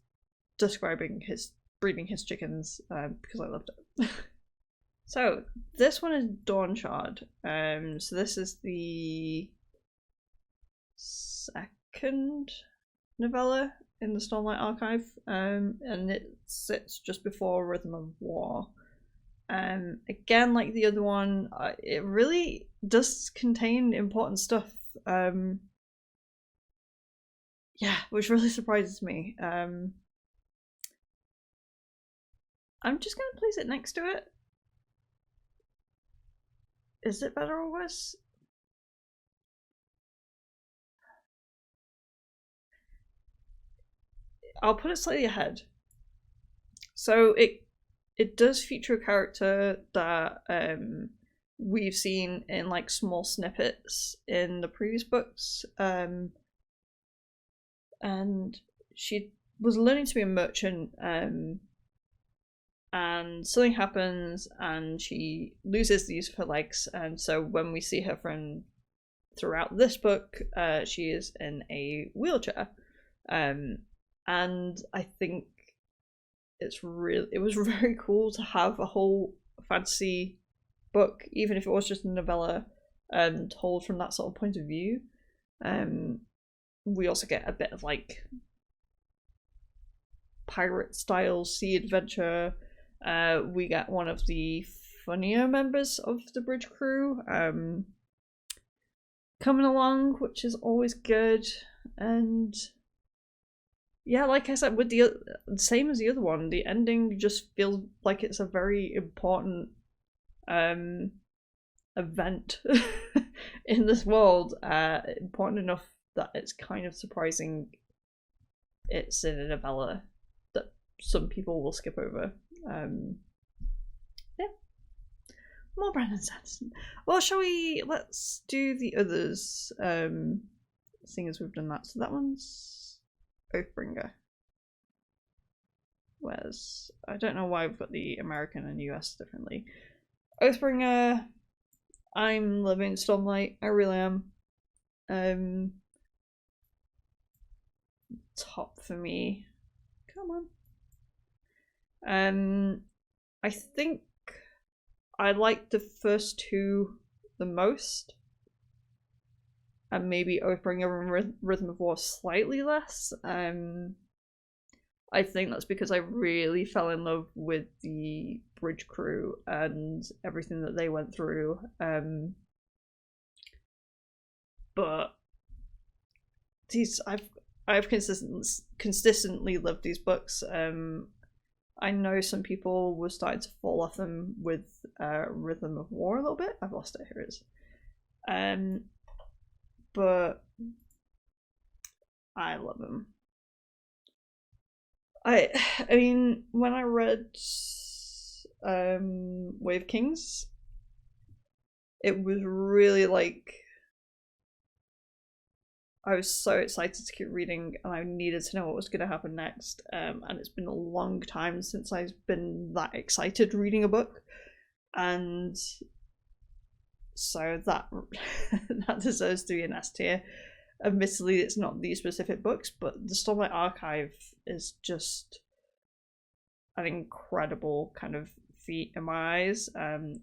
describing his breeding his chickens, because I loved it. So this one is Dawn Shard. So this is the second novella in the Stormlight Archive, and it sits just before Rhythm of War. Again, like the other one, it really does contain important stuff. Yeah, which really surprises me. I'm just gonna place it next to it. Is it better or worse? I'll put it slightly ahead. So it does feature a character that we've seen in like small snippets in the previous books, and she was learning to be a merchant, and something happens and she loses the use of her legs, and so when we see her from throughout this book, she is in a wheelchair, and I think it was very cool to have a whole fantasy book, even if it was just a novella, told from that sort of point of view. We also get a bit of like pirate style sea adventure. We get one of the funnier members of the bridge crew coming along, which is always good. And yeah, like I said, with the same as the other one, the ending just feels like it's a very important event in this world, important enough that it's kind of surprising it's in a novella that some people will skip over. Yeah, more Brandon Sanderson. Well, let's do the others, seeing as we've done that. So that one's Oathbringer. Whereas, I don't know why we've got the American and US differently. Oathbringer, I'm loving Stormlight, I really am. Top for me. Come on. I think I like the first two the most. And maybe Oathbringer and Rhythm of War slightly less. I think that's because I really fell in love with the bridge crew and everything that they went through. But I've consistently loved these books. I know some people were starting to fall off them with Rhythm of War a little bit. I've lost it. Here it is. But I love them. I mean, when I read Wave Kings, it was really like I was so excited to keep reading, and I needed to know what was going to happen next. And it's been a long time since I've been that excited reading a book, and so that that deserves to be an S tier. Admittedly, it's not these specific books, but the Stormlight Archive is just an incredible kind of feat in my eyes. The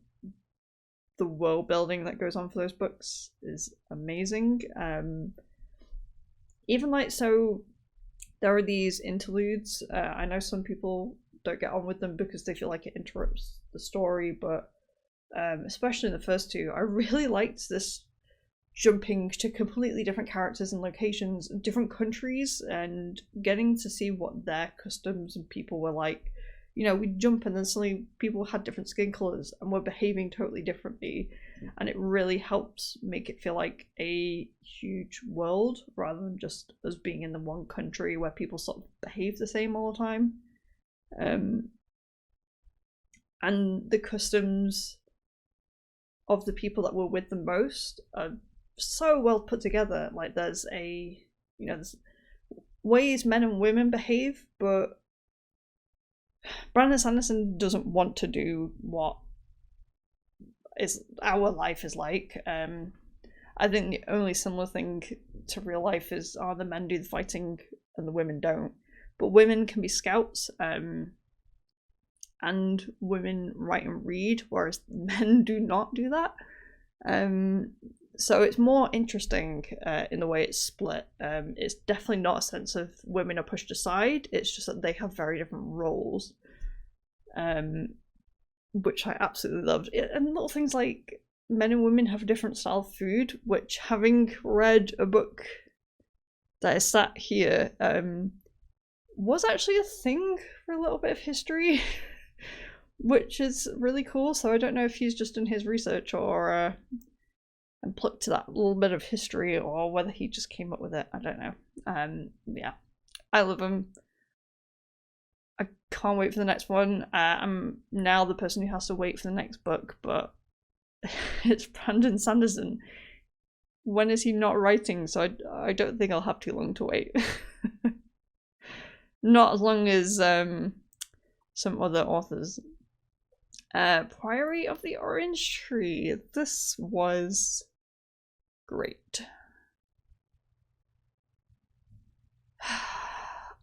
world building that goes on for those books is amazing. Even like, so there are these interludes. I know some people don't get on with them because they feel like it interrupts the story, but especially in the first two, I really liked this jumping to completely different characters and locations, different countries, and getting to see what their customs and people were like. You know, we'd jump and then suddenly people had different skin colours and were behaving totally differently, and it really helps make it feel like a huge world rather than just us being in the one country where people sort of behave the same all the time. And the customs of the people that were with them most are so well put together. Like there's ways men and women behave, but Brandon Sanderson doesn't want to do what is our life is like. I think the only similar thing to real life is the men do the fighting and the women don't. But women can be scouts, and women write and read, whereas men do not do that. So it's more interesting in the way it's split. It's definitely not a sense of women are pushed aside, it's just that they have very different roles, which I absolutely loved. And little things like men and women have a different style of food, which, having read a book that is sat here, was actually a thing for a little bit of history, which is really cool. So I don't know if he's just done his research or and plucked to that little bit of history, or whether he just came up with it. I don't know. Yeah, I love him. I can't wait for the next one. I'm now the person who has to wait for the next book, but it's Brandon Sanderson. When is he not writing? So I don't think I'll have too long to wait. Not as long as some other authors. Priory of the Orange Tree. This was great.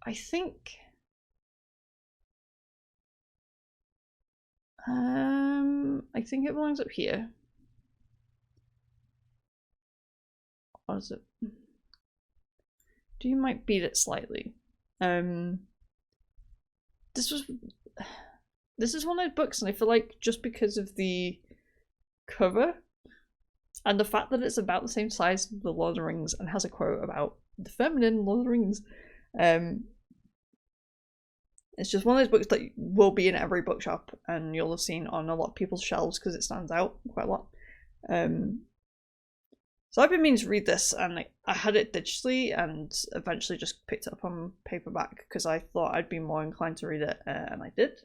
I think it belongs up here. what is it? Do You Might Beat It Slightly. This is one of those books, and I feel like just because of the cover and the fact that it's about the same size as the Lord of the Rings and has a quote about the feminine Lord of the Rings, it's just one of those books that will be in every bookshop and you'll have seen on a lot of people's shelves because it stands out quite a lot. So I've been meaning to read this, and I had it digitally and eventually just picked it up on paperback because I thought I'd be more inclined to read it, and I did.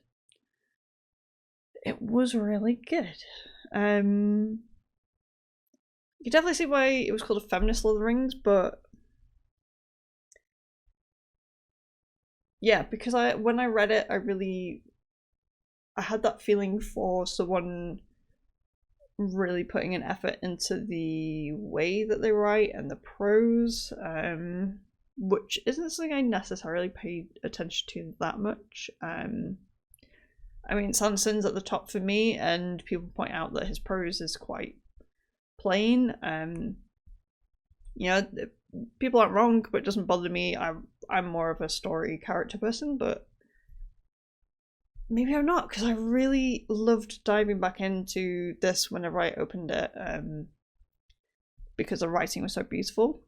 It was really good. You can definitely see why it was called a feminist Lord of the Rings, but yeah, because when I read it, I had that feeling for someone really putting an effort into the way that they write and the prose, which isn't something I necessarily paid attention to that much. I mean, Sanderson's at the top for me, and people point out that his prose is quite plain. You know, people aren't wrong, but it doesn't bother me. I'm more of a story character person, but maybe I'm not, because I really loved diving back into this whenever I opened it, because the writing was so beautiful.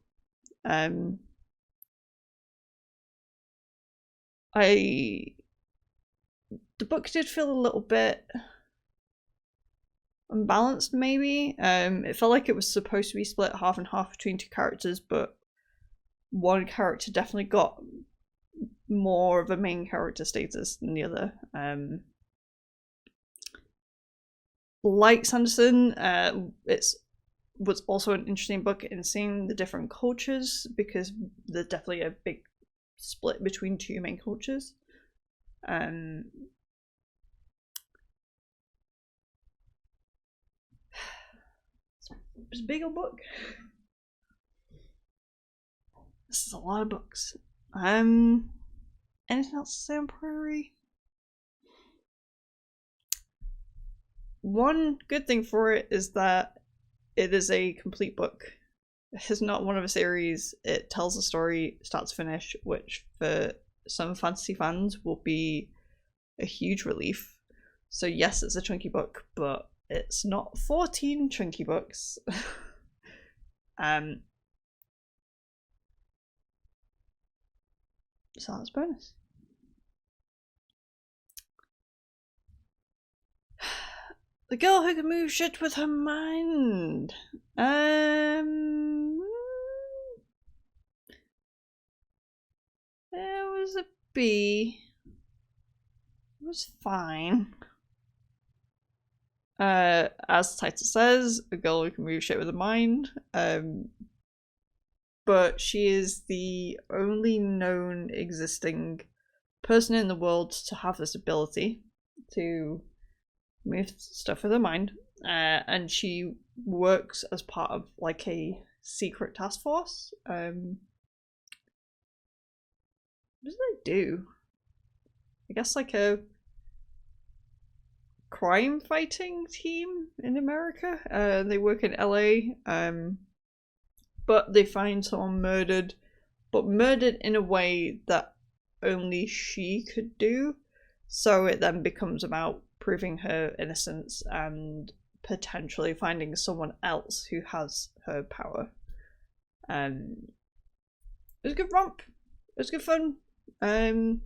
The book did feel a little bit unbalanced, maybe. It felt like it was supposed to be split half and half between two characters, but one character definitely got more of a main character status than the other. Like Sanderson, it was also an interesting book in seeing the different cultures, because there's definitely a big split between two main cultures. It's a big old book. This is a lot of books. Anything else to say on Priory? One good thing for it is that it is a complete book. It's not one of a series. It tells a story start to finish, which for some fantasy fans will be a huge relief. So yes, it's a chunky book, but it's not 14 chunky books. So that's a bonus. The Girl Who Can Move Shit with Her Mind. It was a B. It was fine. As the title says, a girl who can move shit with her mind. But she is the only known existing person in the world to have this ability to move stuff with her mind. And she works as part of like a secret task force. What does they do? I guess like a crime fighting team in America. They work in LA. But they find someone murdered, but murdered in a way that only she could do. So it then becomes about proving her innocence and potentially finding someone else who has her power. It was a good romp. It was good fun. Kind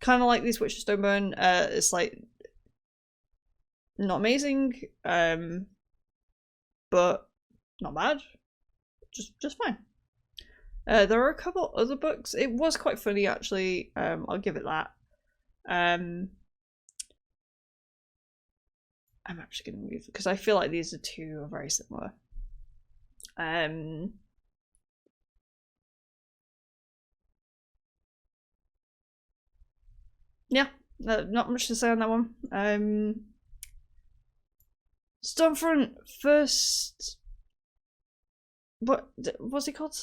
of like These Witches Don't Burn. It's like not amazing, but not bad. Just fine. There are a couple other books. It was quite funny, actually. I'll give it that. I'm actually going to move, because I feel like these two are very similar. Yeah, not much to say on that one. Stormfront first. What's it called?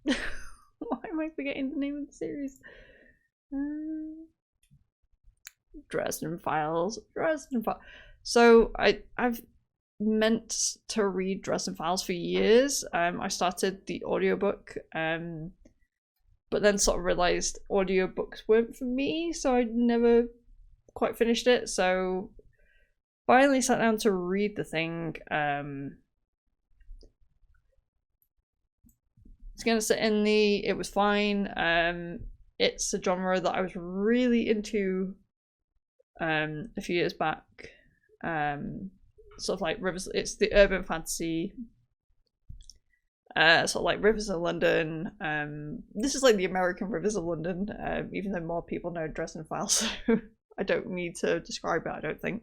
Why am I forgetting the name of the series? Dresden Files. So I've meant to read Dresden Files for years. I started the audiobook, but then sort of realised audiobooks weren't for me, so I never quite finished it. So finally sat down to read the thing. It's gonna sit in the. It was fine. It's a genre that I was really into a few years back. Sort of like Rivers. It's the urban fantasy. Sort of like Rivers of London. This is like the American Rivers of London. Even though more people know Dresden Files, so I don't need to describe it. I don't think.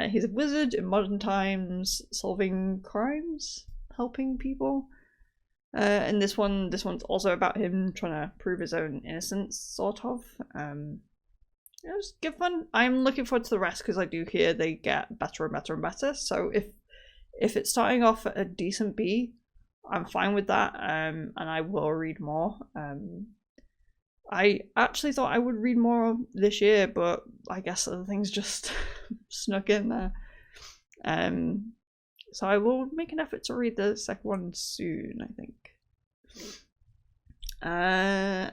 He's a wizard in modern times, solving crimes, helping people. And this one's also about him trying to prove his own innocence, sort of. It was good fun. I'm looking forward to the rest because I do hear they get better and better and better. So if it's starting off at a decent B, I'm fine with that. And I will read more. I actually thought I would read more this year, but I guess other things just snuck in there. So I will make an effort to read the second one soon, I think.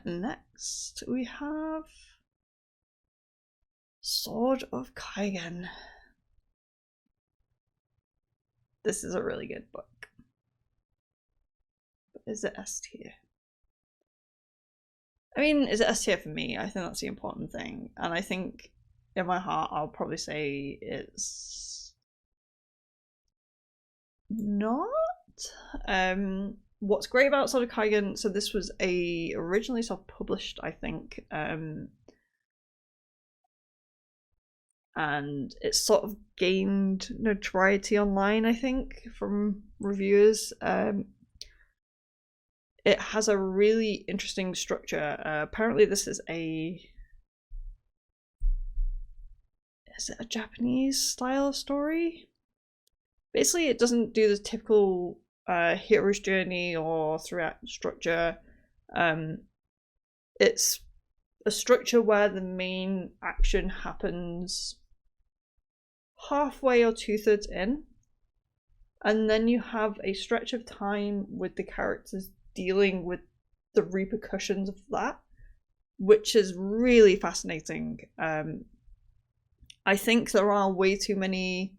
Next we have Sword of Kaigen. This is a really good book. But is it S tier? I mean, is it S tier for me? I think that's the important thing. And I think in my heart I'll probably say it's not. What's great about Sword of Kaigen, so this was originally self-published, I think, and it's sort of gained notoriety online, I think, from reviewers. It has a really interesting structure. Apparently this is a Japanese style of story? Basically, it doesn't do the typical hero's journey or throughout structure. It's a structure where the main action happens halfway or 2/3 in, and then you have a stretch of time with the characters dealing with the repercussions of that, which is really fascinating. I think there are way too many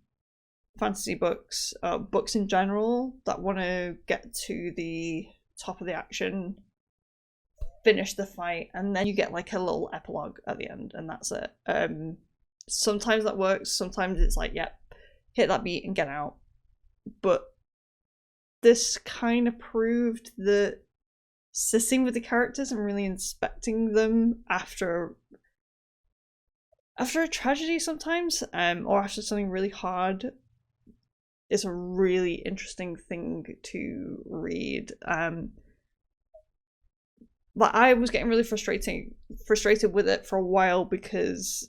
fantasy books, books in general, that want to get to the top of the action, finish the fight, and then you get like a little epilogue at the end, and that's it. Sometimes that works, sometimes it's like, yep, hit that beat and get out. But this kind of proved that sitting with the characters and really inspecting them after a tragedy sometimes, or after something really hard, is a really interesting thing to read. But I was getting really frustrated with it for a while because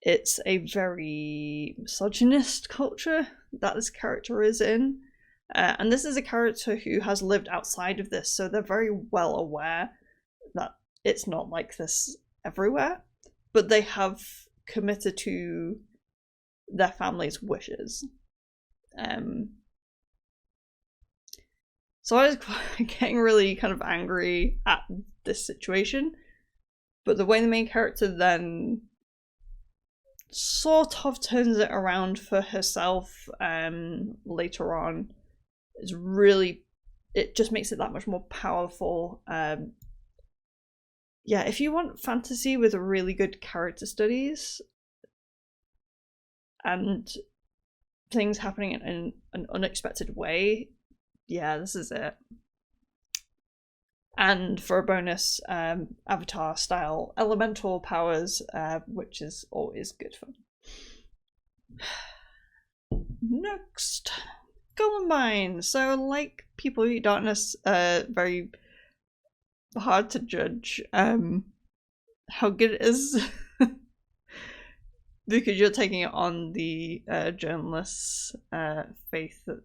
it's a very misogynist culture that this character is in. And this is a character who has lived outside of this, so they're very well aware that it's not like this everywhere, but they have committed to their family's wishes. So I was getting really kind of angry at this situation, but the way the main character then sort of turns it around for herself later on is really, it just makes it that much more powerful. Yeah, if you want fantasy with really good character studies and things happening in an unexpected way, yeah, this is it. And for a bonus, Avatar style elemental powers, which is always good fun. Next, Columbine. So, like People Eat Darkness, very hard to judge how good it is because you're taking it on the journalists' faith that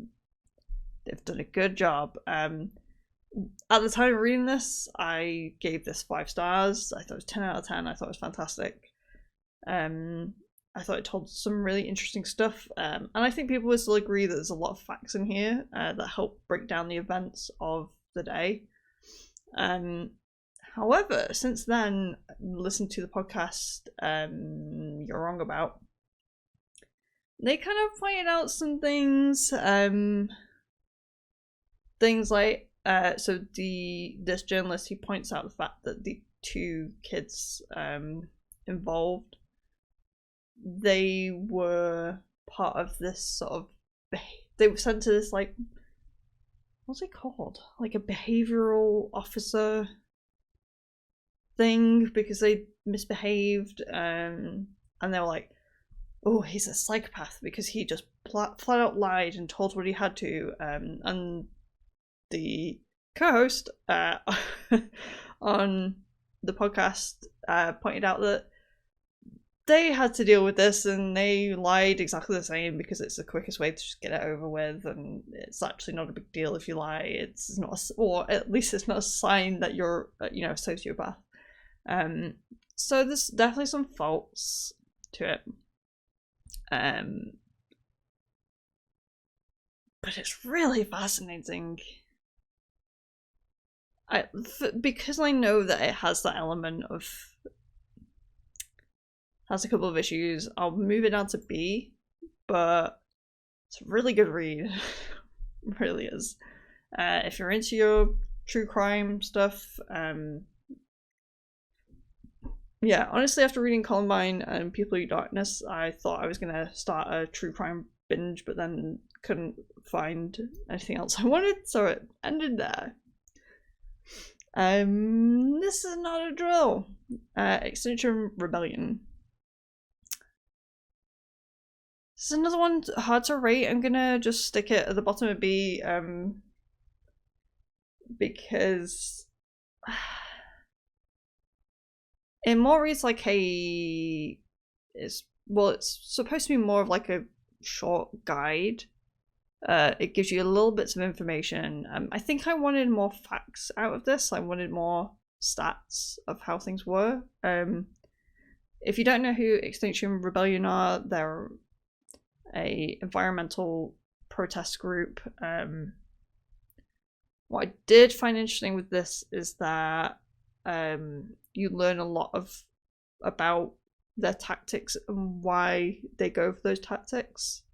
they've done a good job. At the time of reading this, I gave this 5 stars. I thought it was 10 out of 10. I thought it was fantastic. And I thought it told some really interesting stuff, and I think people would still agree that there's a lot of facts in here that help break down the events of the day. However, since then, listen to the podcast You're Wrong About. They kind of pointed out some things, things like so this journalist, he points out the fact that the two kids involved, they were part of this sort of they were sent to this, like, what's it called, like a behavioral officer thing, because they misbehaved, and they were like, oh, he's a psychopath because he just flat out lied and told what he had to, and the co-host on the podcast pointed out that they had to deal with this and they lied exactly the same because it's the quickest way to just get it over with, and it's actually not a big deal if you lie. It's not, or at least it's not a sign that you're, a sociopath. So there's definitely some faults to it. But it's really fascinating. Because I know that it has that element of, has a couple of issues, I'll move it down to B, but it's a really good read. It really is. If you're into your true crime stuff, yeah, honestly, after reading Columbine and People Eat Darkness, I thought I was going to start a true crime binge, but then couldn't find anything else I wanted, so it ended there. This is not a drill. Extinction Rebellion. This is another one hard to rate. I'm gonna just stick it at the bottom of B, because it more reads like it's supposed to be more of like a short guide. It gives you little bits of information. I think I wanted more facts out of this. I wanted more stats of how things were. If you don't know who Extinction Rebellion are, they're a environmental protest group. What I did find interesting with this is that you learn a lot about their tactics and why they go for those tactics.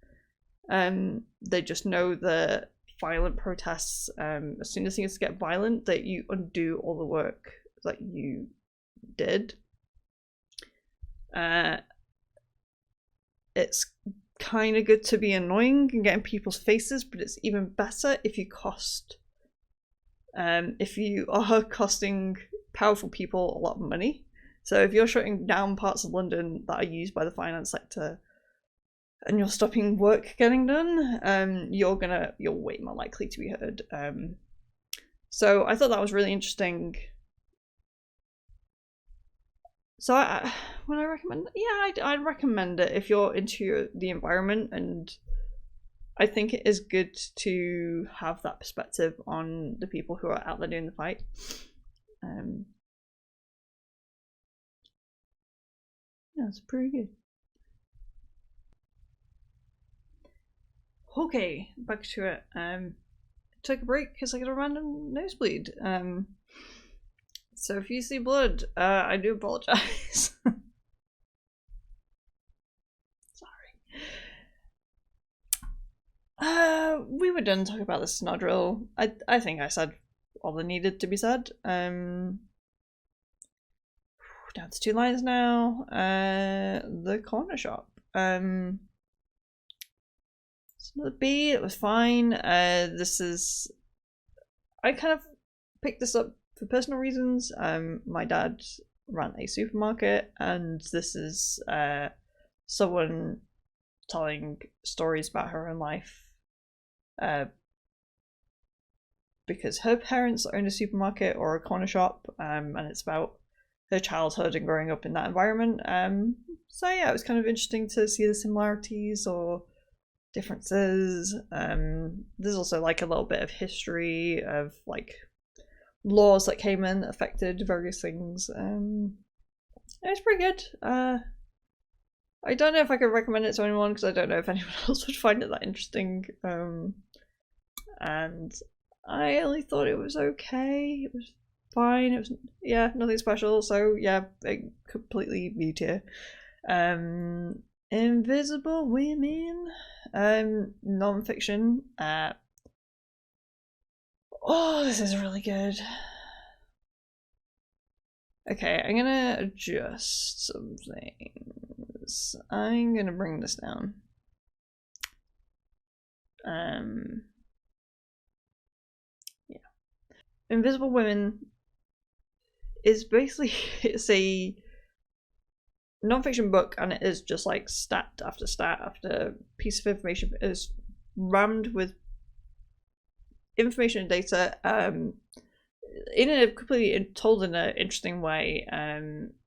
They just know that violent protests, as soon as things get violent, that you undo all the work that you did. It's kind of good to be annoying and get in people's faces, but it's even better if you are costing powerful people a lot of money. So if you're shutting down parts of London that are used by the finance sector and you're stopping work getting done, you're way more likely to be heard. So I thought that was really interesting. So would I recommend? Yeah, I'd recommend it if you're into the environment, and I think it is good to have that perspective on the people who are out there doing the fight. Yeah, it's pretty good. Okay, back to it. Took a break because I got a random nosebleed. So if you see blood, I do apologize. Sorry. We were done talking about the Snodrill. I think I said all that needed to be said. Down to 2 lines now. The corner shop. It's another B. It was fine. This is. I kind of picked this up for personal reasons. My dad ran a supermarket, and this is someone telling stories about her own life. Because her parents own a supermarket or a corner shop, and it's about her childhood and growing up in that environment. So yeah, it was kind of interesting to see the similarities or differences. There's also like a little bit of history of like laws that came in that affected various things. It was pretty good. I I don't know if I could recommend it to anyone because I don't know if anyone else would find it that interesting. And I only thought it was okay. It was fine. It was, yeah, nothing special. So yeah, completely B tier. Invisible Women, non-fiction. Oh, this is really good. Okay, I'm gonna adjust some things. I'm gonna bring this down. Yeah. Invisible Women is basically, it's a non-fiction book, and it is just like stat after piece of information. It is rammed with information and data, in a completely told in an interesting way.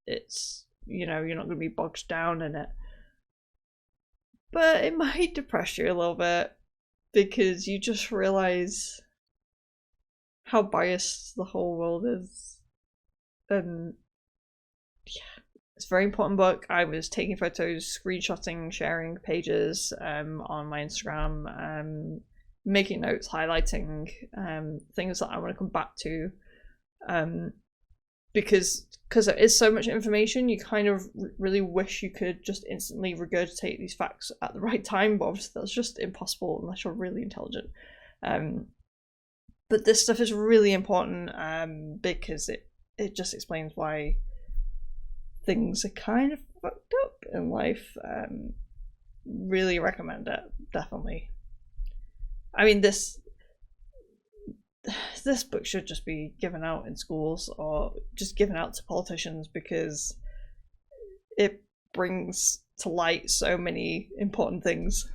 It's, you know, you're not going to be bogged down in it, but it might depress you a little bit because you just realize how biased the whole world is. And yeah, it's a very important book. I was taking photos, screenshotting, sharing pages on my Instagram, making notes, highlighting things that I want to come back to, because there is so much information, you kind of really wish you could just instantly regurgitate these facts at the right time, but obviously that's just impossible unless you're really intelligent. But this stuff is really important because it just explains why things are kind of fucked up in life. Really recommend it, definitely. I mean, this book should just be given out in schools or just given out to politicians because it brings to light so many important things.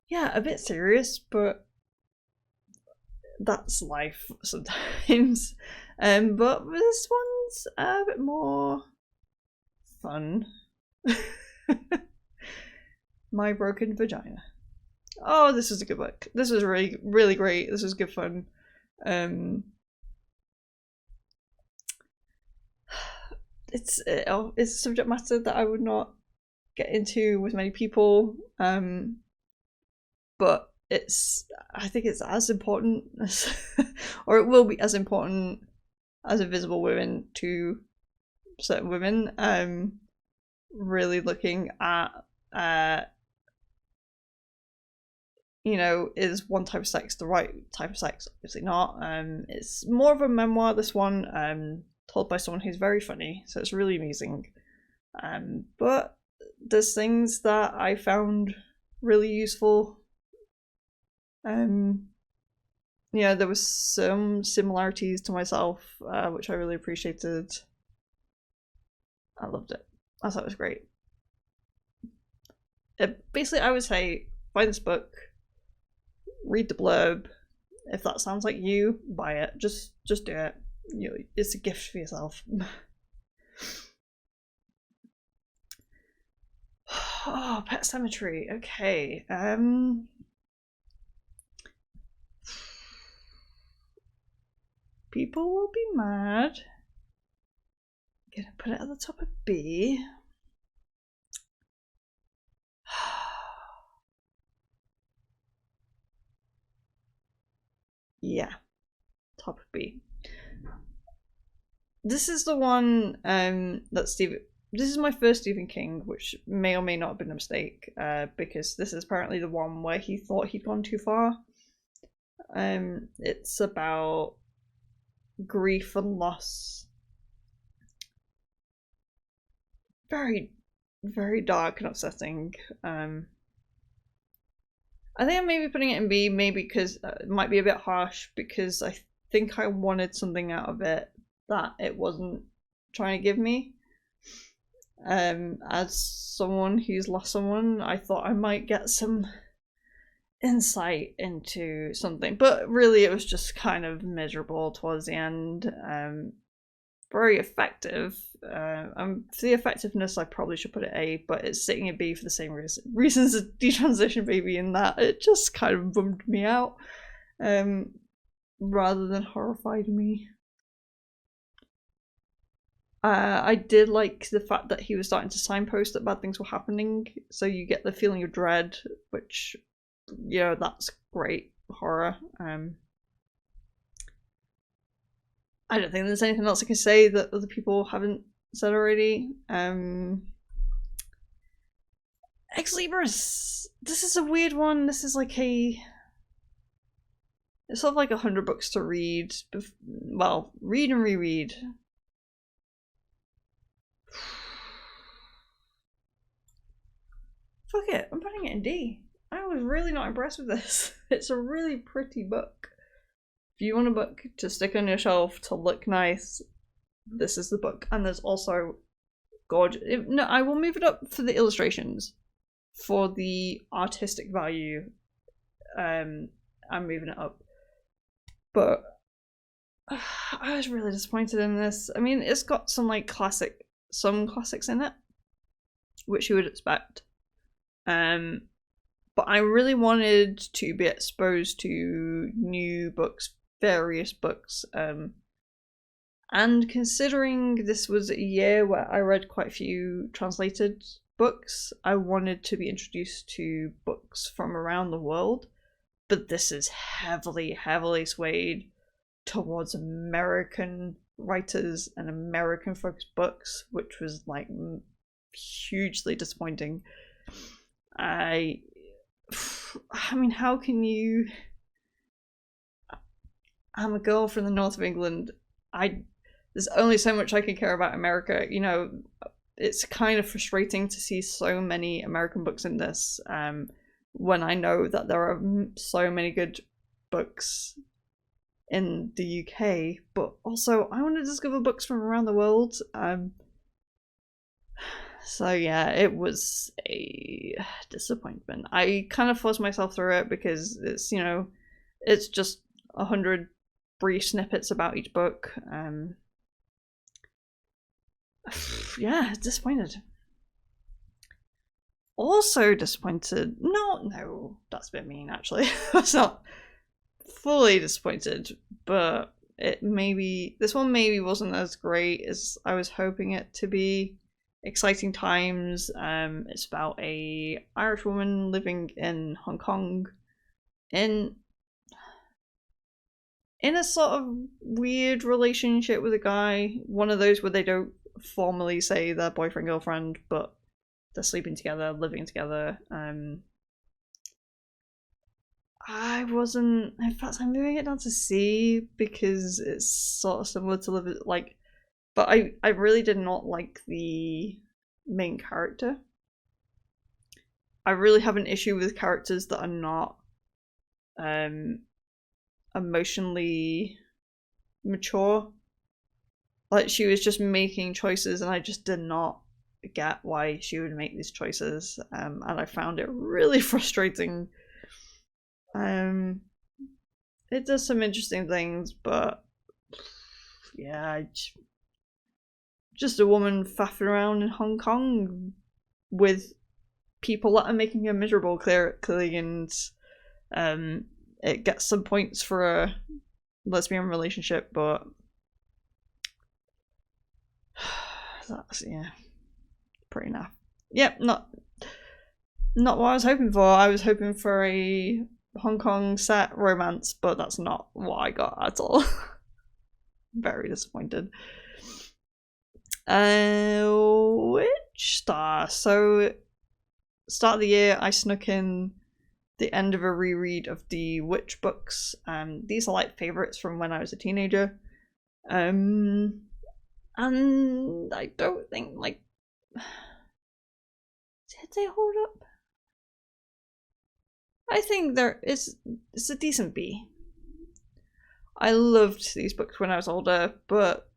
Yeah, a bit serious, but that's life sometimes. But this one's a bit more fun. My Broken Vagina. Oh, this is a good book. This is really, really great. This is good fun. It's a subject matter that I would not get into with many people, but I think it's as important as, or it will be as important as Invisible Women to certain women. Really looking at, you know, is one type of sex the right type of sex? Obviously not. It's more of a memoir, this one, told by someone who's very funny, so it's really amusing. But there's things that I found really useful. Yeah, there was some similarities to myself, which I really appreciated. I loved it. I thought it was great. Basically, I would say find this book, read the blurb. If that sounds like you, buy it. Just do it. You know, it's a gift for yourself. Oh, Pet Cemetery. Okay. People will be mad. I'm gonna put it at the top of B. Yeah, top of B. This is the one that this is my first Stephen King, which may or may not have been a mistake, because this is apparently the one where he thought he'd gone too far. It's about grief and loss. Very, very dark and upsetting. I think I'm maybe putting it in B, maybe because it might be a bit harsh, because I think I wanted something out of it that it wasn't trying to give me. As someone who's lost someone, I thought I might get some insight into something, but really it was just kind of miserable towards the end. Very effective. For the effectiveness, I probably should put it A, but it's sitting at B for the same reasons as Detransition Baby, in that it just kind of bummed me out, rather than horrified me. I did like the fact that he was starting to signpost that bad things were happening, so you get the feeling of dread, which, you know, that's great horror. I don't think there's anything else I can say that other people haven't said already. Ex Libris. This is a weird one. This is like it's sort of like 100 books to read. Well, read and reread. Fuck it, I'm putting it in D. I was really not impressed with this. It's a really pretty book. If you want a book to stick on your shelf to look nice, this is the book. And there's also gorgeous. No, I will move it up for the illustrations. For the artistic value, I'm moving it up. But I was really disappointed in this. I mean, it's got some like some classics in it, which you would expect. But I really wanted to be exposed to new books, various books, and considering this was a year where I read quite a few translated books, I wanted to be introduced to books from around the world, but this is heavily swayed towards American writers and American focused books, which was like hugely disappointing. I mean, how can you? I'm a girl from the north of England. There's only so much I can care about America. You know, it's kind of frustrating to see so many American books in this, when I know that there are so many good books in the UK. But also, I want to discover books from around the world. So yeah, it was a disappointment. I kind of forced myself through it because it's, you know, it's just 100 brief snippets about each book. Yeah, disappointed. Also disappointed. No, that's a bit mean actually. That's not fully disappointed, but this one maybe wasn't as great as I was hoping it to be. Exciting times. It's about a Irish woman living in Hong Kong in a sort of weird relationship with a guy. One of those where they don't formally say they're boyfriend girlfriend, but they're sleeping together, living together. I wasn't. In fact, I'm moving it down to C because it's sort of similar to like. But I really did not like the main character. I really have an issue with characters that are not emotionally mature. Like, she was just making choices and I just did not get why she would make these choices. And I found it really frustrating. It does some interesting things, but yeah, just a woman faffing around in Hong Kong with people that are making her miserable, clearly, and it gets some points for a lesbian relationship, but that's, yeah, pretty naff. Yep, not what I was hoping for. I was hoping for a Hong Kong set romance, but that's not what I got at all. Very disappointed. Which star? So, start of the year, I snuck in the end of a reread of the Witch books. These are like favourites from when I was a teenager. And I don't think, like, did they hold up? I think it's a decent B. I loved these books when I was older, but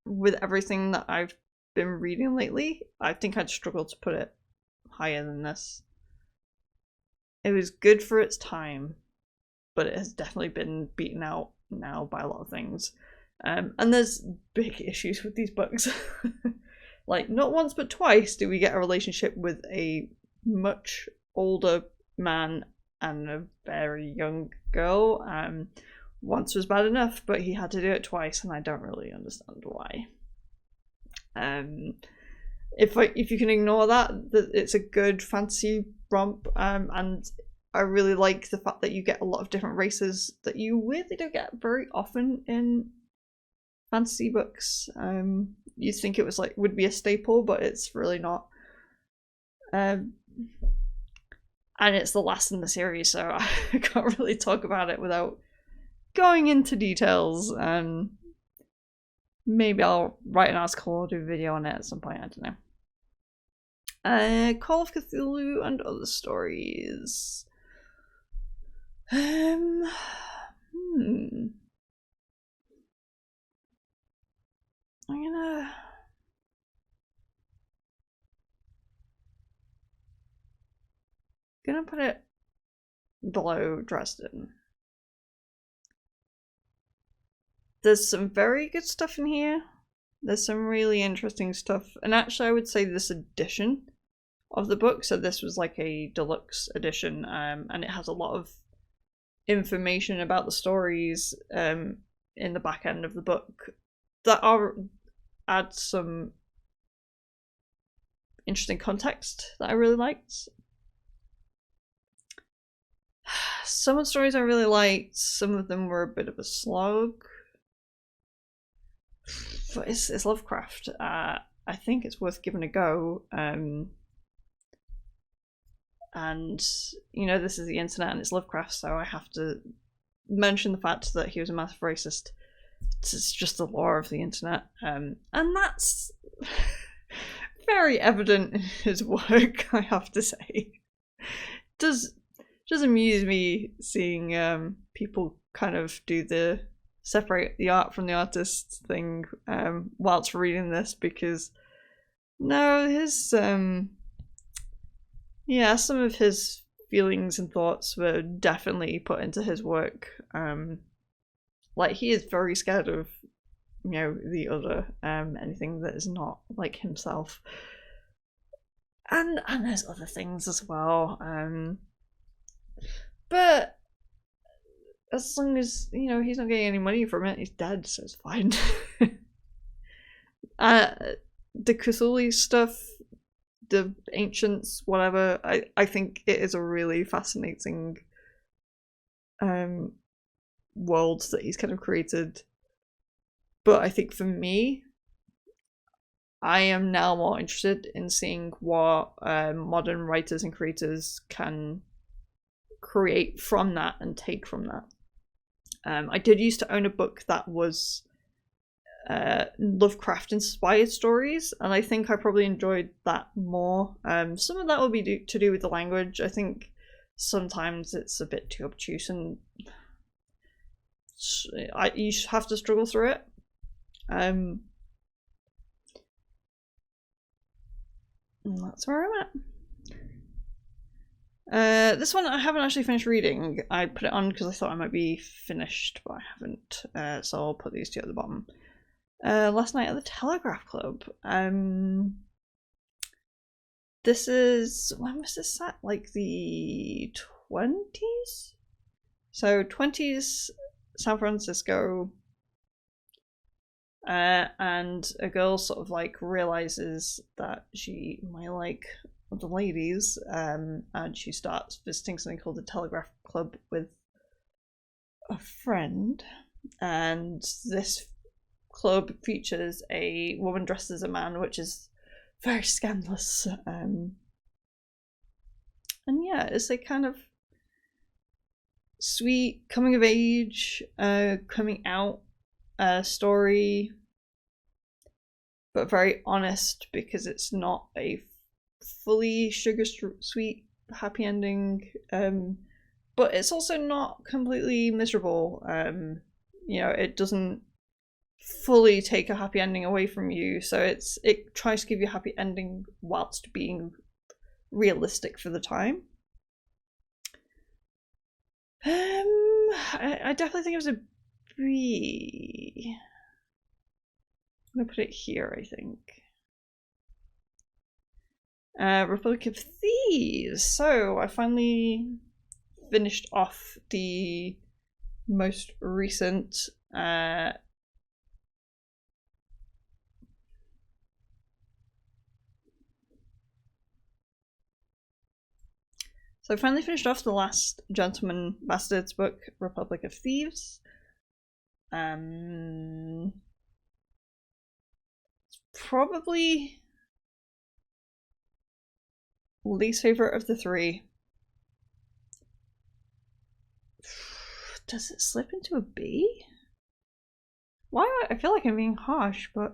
with everything that I've been reading lately, I think I'd struggle to put it higher than this. It was good for its time, but it has definitely been beaten out now by a lot of things. And there's big issues with these books. Like, not once but twice do we get a relationship with a much older man and a very young girl. Once was bad enough, but he had to do it twice, and I don't really understand why. If you can ignore that, it's a good fantasy romp, and I really like the fact that you get a lot of different races that you weirdly don't get very often in fantasy books. You'd think it was would be a staple, but it's really not. And it's the last in the series, so I can't really talk about it without going into details. Maybe I'll write an article or do a video on it at some point, I don't know. Call of Cthulhu and Other Stories. I'm gonna put it below Dresden. There's some very good stuff in here. There's some really interesting stuff. And actually, I would say this edition of the book, so this was like a deluxe edition, and it has a lot of information about the stories in the back end of the book that add some interesting context that I really liked. Some of the stories I really liked, some of them were a bit of a slog. But it's Lovecraft. I think it's worth giving a go. And you know, this is the internet and it's Lovecraft, so I have to mention the fact that he was a massive racist. It's just the law of the internet, and that's very evident in his work, I have to say. Does amuse me seeing people kind of do the separate the art from the artist thing whilst reading this, because no, his yeah, some of his feelings and thoughts were definitely put into his work. Like, he is very scared of, you know, the other, anything that is not like himself, and there's other things as well. But as long as, you know, he's not getting any money from it, he's dead, so it's fine. The Cthulhu stuff, the ancients, whatever, I think it is a really fascinating world that he's kind of created. But I think for me, I am now more interested in seeing what modern writers and creators can create from that and take from that. I did used to own a book that was Lovecraft inspired stories, and I think I probably enjoyed that more. Some of that will be to do with the language. I think sometimes it's a bit too obtuse and you have to struggle through it. And that's where I'm at. This one I haven't actually finished reading. I put it on because I thought I might be finished, but I haven't. So I'll put these two at the bottom. Last Night at the Telegraph Club. This is, when was this set? Like the 20s? So 20s San Francisco. And a girl sort of like realizes that she might like the ladies, and she starts visiting something called the Telegraph Club with a friend, and this club features a woman dressed as a man, which is very scandalous. And yeah, it's a kind of sweet coming of age, coming out story, but very honest, because it's not a fully sugar sweet happy ending, but it's also not completely miserable. You know, it doesn't fully take a happy ending away from you, so it tries to give you a happy ending whilst being realistic for the time. I definitely think it was a B. I'm gonna put it here, I think. Republic of Thieves. So I finally finished off the most recent So I finally finished off the last Gentleman Bastards book, Republic of Thieves. Probably least favorite of the three. Does it slip into a B? Why? I feel like I'm being harsh, but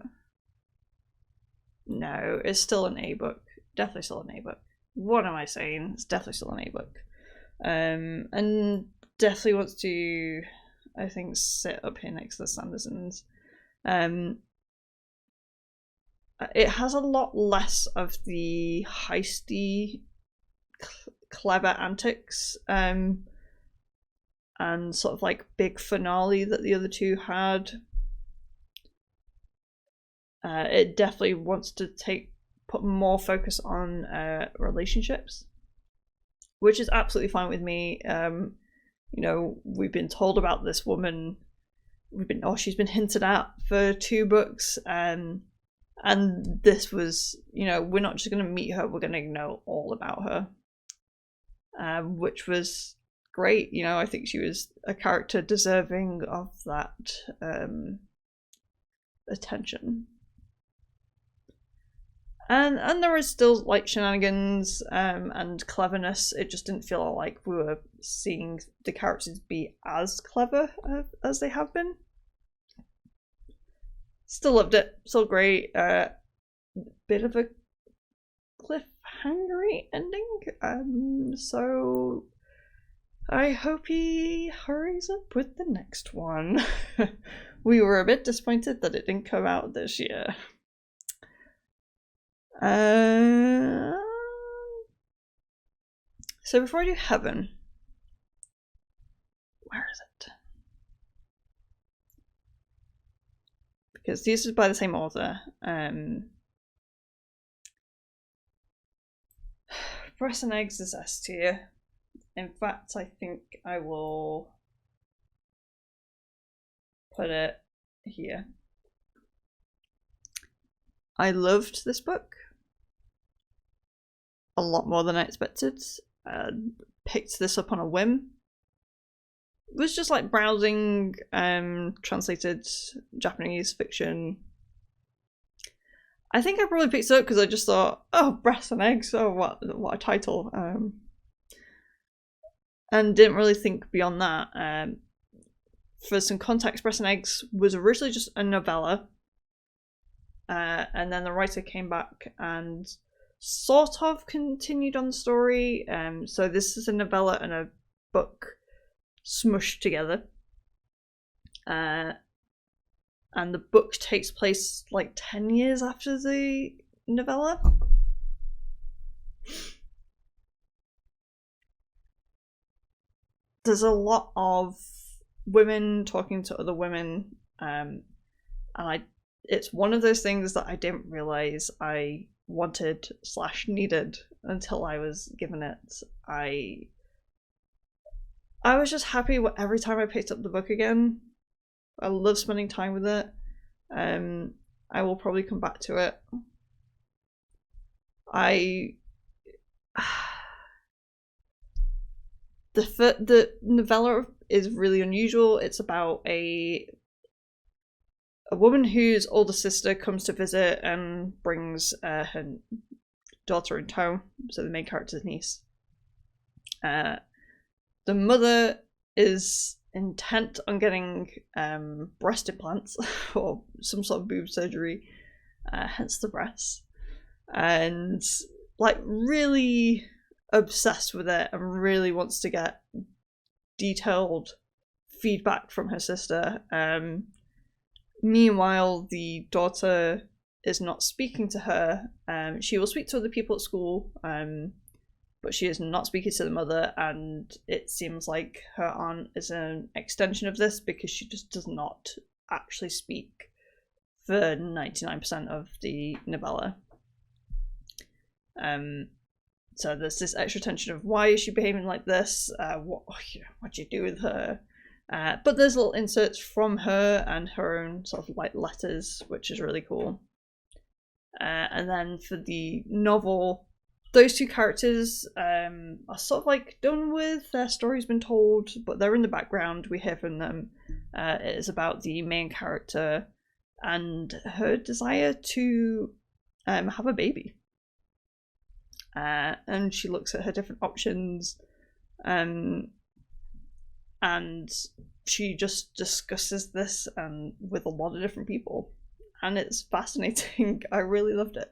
no, it's still an A book. Definitely still an A book. What am I saying? It's definitely still an A book. And definitely wants to, I think, sit up here next to the Sandersons. It has a lot less of the heisty, clever antics, and sort of like big finale that the other two had. It definitely wants to put more focus on relationships, which is absolutely fine with me. You know, we've been told about this woman. She's been hinted at for 2 books, and this was, you know, we're not just going to meet her, we're going to know all about her, which was great. You know, I think she was a character deserving of that attention. And there was still like shenanigans and cleverness. It just didn't feel like we were seeing the characters be as clever as they have been. Still loved it. Still great. Bit of a cliffhangery ending. So I hope he hurries up with the next one. We were a bit disappointed that it didn't come out this year. So before I do Heaven, where is it? Because this is by the same author. Breasts and Eggs is S tier. In fact, I think I will put it here. I loved this book a lot more than I expected. Picked this up on a whim. Was just like browsing translated Japanese fiction. I think I probably picked it up because I just thought, oh, Breasts and Eggs, oh, what a title. And didn't really think beyond that. For some context, Breasts and Eggs was originally just a novella. And then the writer came back and sort of continued on the story. So this is a novella and a book smushed together. And the book takes place like 10 years after the novella. There's a lot of women talking to other women, and it's one of those things that I didn't realize I wanted / needed until I was given it. I was just happy every time I picked up the book again. I love spending time with it. I will probably come back to it. The novella is really unusual. It's about a woman whose older sister comes to visit and brings her daughter in tow, so the main character's niece. The mother is intent on getting breast implants or some sort of boob surgery, hence the breasts, and like really obsessed with it and really wants to get detailed feedback from her sister. Meanwhile, the daughter is not speaking to her. She will speak to other people at school, but she is not speaking to the mother, and it seems like her aunt is an extension of this because she just does not actually speak for 99% of the novella. So there's this extra tension of why is she behaving like this? What do you do with her? But there's little inserts from her and her own sort of like letters, which is really cool. And then for the novel, those two characters are sort of like done with. Their story's been told, but they're in the background. We hear from them. It is about the main character and her desire to have a baby. And she looks at her different options, and she just discusses this with a lot of different people, and it's fascinating. I really loved it.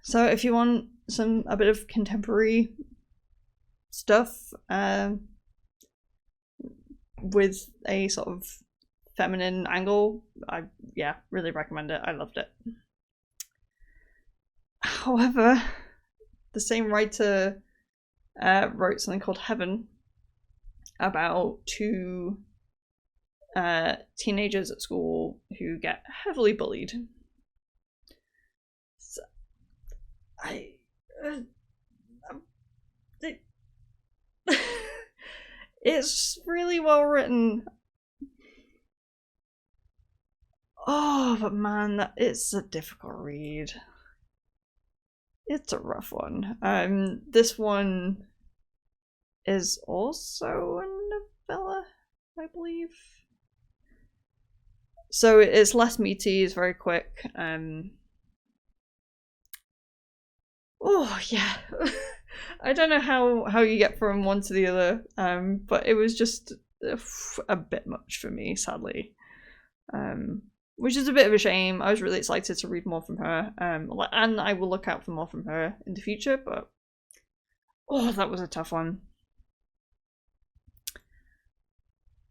So if you want a bit of contemporary stuff with a sort of feminine angle, I really recommend it. I loved it. However, the same writer wrote something called Heaven about two teenagers at school who get heavily bullied. So, it's really well written. Oh, but man, it's a difficult read. It's a rough one. This one is also a novella, I believe. So it's less meaty, it's very quick. Oh yeah. I don't know how you get from one to the other, but it was just a bit much for me, sadly. Which is a bit of a shame. I was really excited to read more from her, and I will look out for more from her in the future, but oh, that was a tough one.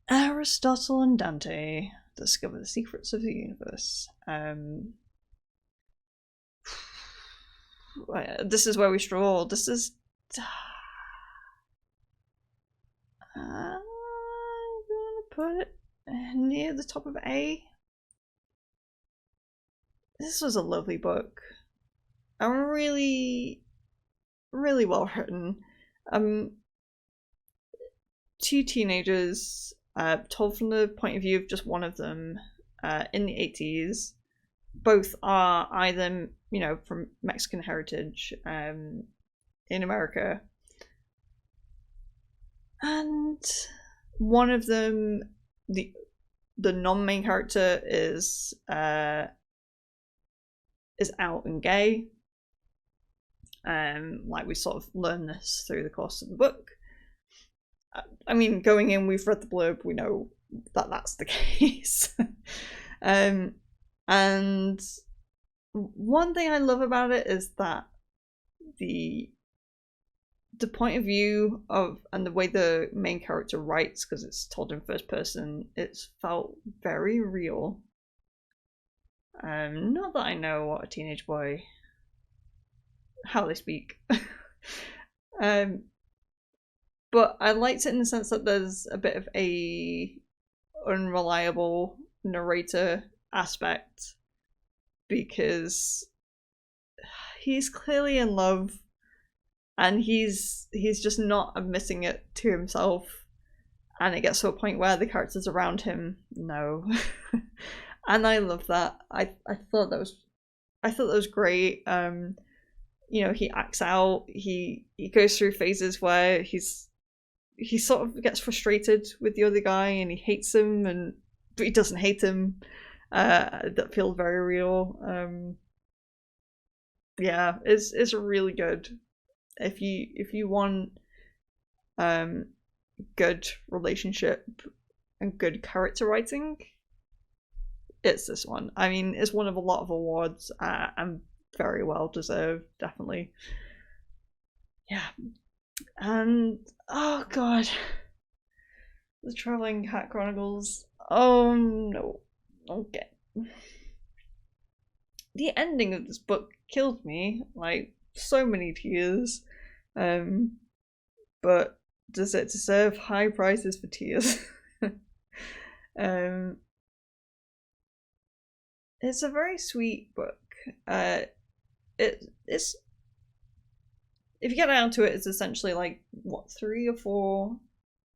Aristotle and Dante discover the secrets of the universe. This is where we struggle. This is... I'm gonna put it near the top of A. This was a lovely book. Really, really well written. Two teenagers, told from the point of view of just one of them, in the 80s. Both are either, from Mexican heritage, in America. And one of them, the non-main character, is out and gay. We sort of learn this through the course of the book. I mean, going in, we've read the blurb, we know that that's the case. And one thing I love about it is that the point of view of, and the way the main character writes, because it's told in first person, it's felt very real. Not that I know what a teenage boy, how they speak. But I liked it in the sense that there's a bit of a unreliable narrator aspect, because he's clearly in love and he's just not admitting it to himself, and it gets to a point where the characters around him know. And I love that. I thought that was great. He acts out. He goes through phases where he sort of gets frustrated with the other guy and he hates him, but he doesn't hate him. That feels very real. It's really good. If you want good relationship and good character writing, it's this one. I mean, it's won a lot of awards, and very well deserved, definitely. Yeah. And oh god, the Traveling Cat Chronicles. Oh no. Okay. The ending of this book killed me, so many tears. But does it deserve high prices for tears? It's a very sweet book. It's if you get down to it, it's essentially 3 or 4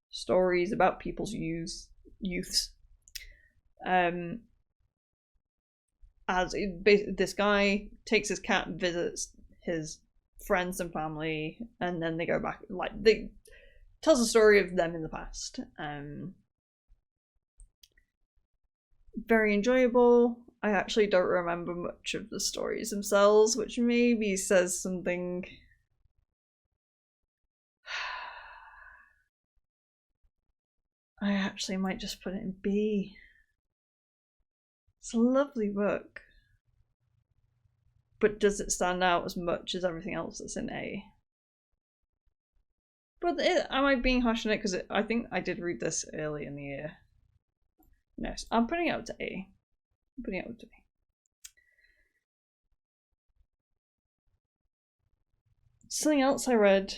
stories about people's youths. as this guy takes his cat, visits his friends and family, and then they go back. Like, they tells a story of them in the past. Very enjoyable. I actually don't remember much of the stories themselves, which maybe says something. I actually might just put it in B. It's a lovely book. But does it stand out as much as everything else that's in A? But am I being harsh on it? Because I think I did read this early in the year. No, I'm putting it up to A. I'm putting it up to A. Something else I read,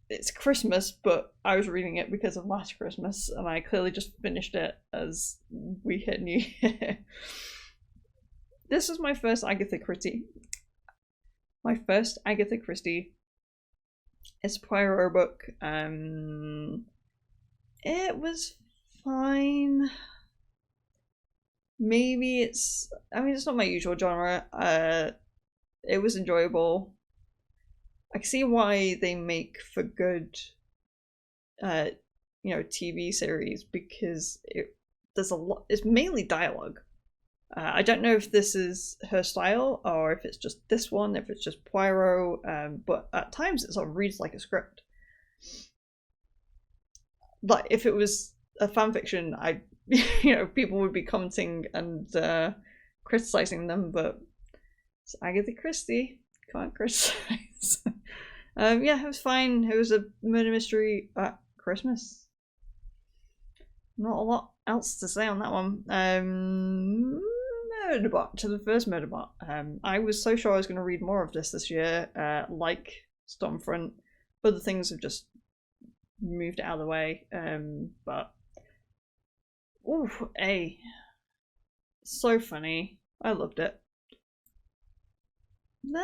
it's Christmas, but I was reading it because of last Christmas, and I clearly just finished it as we hit New Year. This was my first Agatha Christie. It's a Priory book. It was fine. Maybe it's not my usual genre. It was enjoyable. I can see why they make for good, TV series, because there's a lot. It's mainly dialogue. I don't know if this is her style or if it's just this one, if it's just Poirot, but at times it sort of reads like a script. Like, if it was a fanfiction, people would be commenting and criticizing them, but it's Agatha Christie. Can't criticize. Yeah, it was fine. It was a murder mystery at Christmas. Not a lot else to say on that one. Murderbot, to the first Murderbot. I was so sure I was going to read more of this year, like Stormfront. Other things have just moved it out of the way. But ooh, A. So funny. I loved it. There.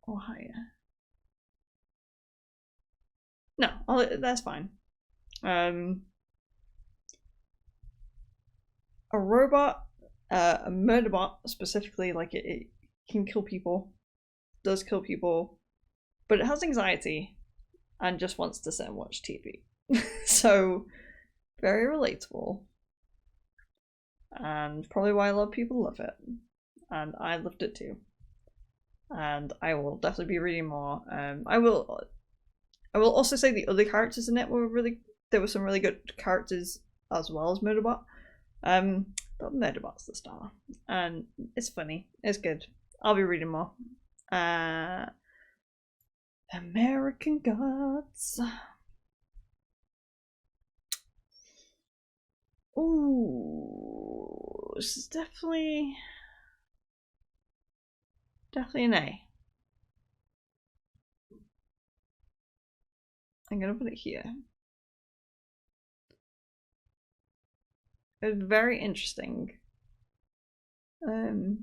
Or higher. No, that's fine. A robot, a murder bot specifically, like it can kill people, does kill people, but it has anxiety and just wants to sit and watch TV. So, very relatable. And probably why a lot of people love it. And I loved it too. And I will definitely be reading more. I will also say the other characters in it there were some really good characters as well as Murderbot. But Murderbot's the star. And it's funny. It's good. I'll be reading more. American Gods. Ooh, this is definitely an A. I'm gonna put it here. It was very interesting. Neil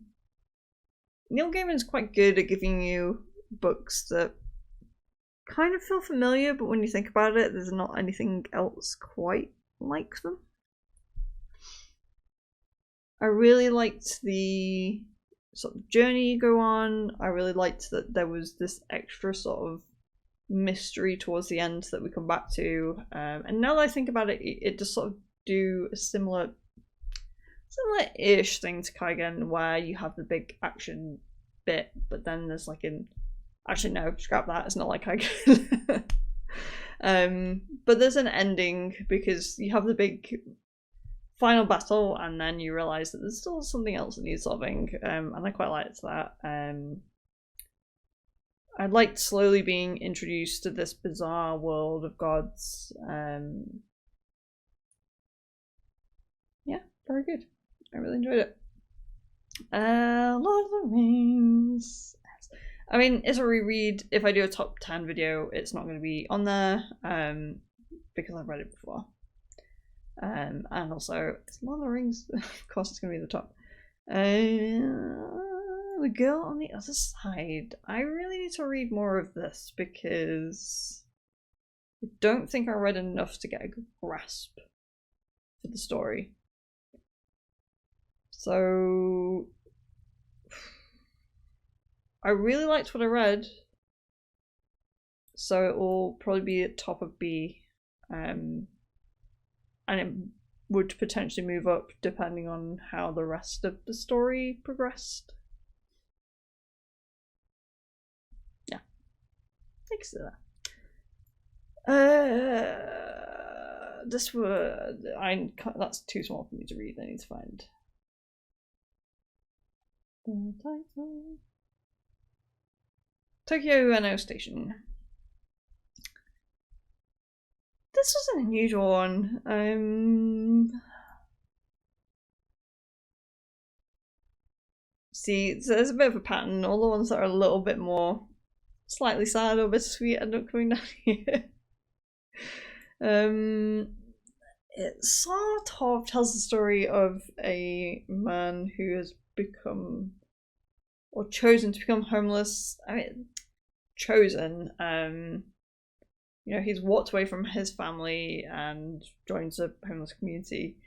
Gaiman's quite good at giving you books that kind of feel familiar, but when you think about it, there's not anything else quite like them. I really liked the sort of journey you go on. I really liked that there was this extra sort of mystery towards the end that we come back to. And now that I think about it, it does sort of do a similar-ish thing to Kaigen, where you have the big action bit, but then there's like actually no, scrap that. It's not like Kaigen. But there's an ending because you have the big final battle, and then you realize that there's still something else that needs solving, and I quite liked that. I liked slowly being introduced to this bizarre world of gods. Yeah, very good. I really enjoyed it. Lord of the Rings. I mean, it's a reread. If I do a top 10 video, it's not going to be on there, because I've read it before. And also, it's Lord of the Rings. Of course, it's going to be the top. The Girl on the Other Side. I really need to read more of this because I don't think I read enough to get a good grasp for the story. So I really liked what I read, so it will probably be at top of B, and it would potentially move up depending on how the rest of the story progressed. Yeah, thanks to that. This were that's too small for me to read. I need to find the title. Tokyo Ueno Station. This was an unusual one. See, so there's a bit of a pattern. All the ones that are a little bit more slightly sad or bittersweet end up coming down here. It sort of tells the story of a man who has become, or chosen to become homeless. I mean, chosen. You know, he's walked away from his family and joins a homeless community.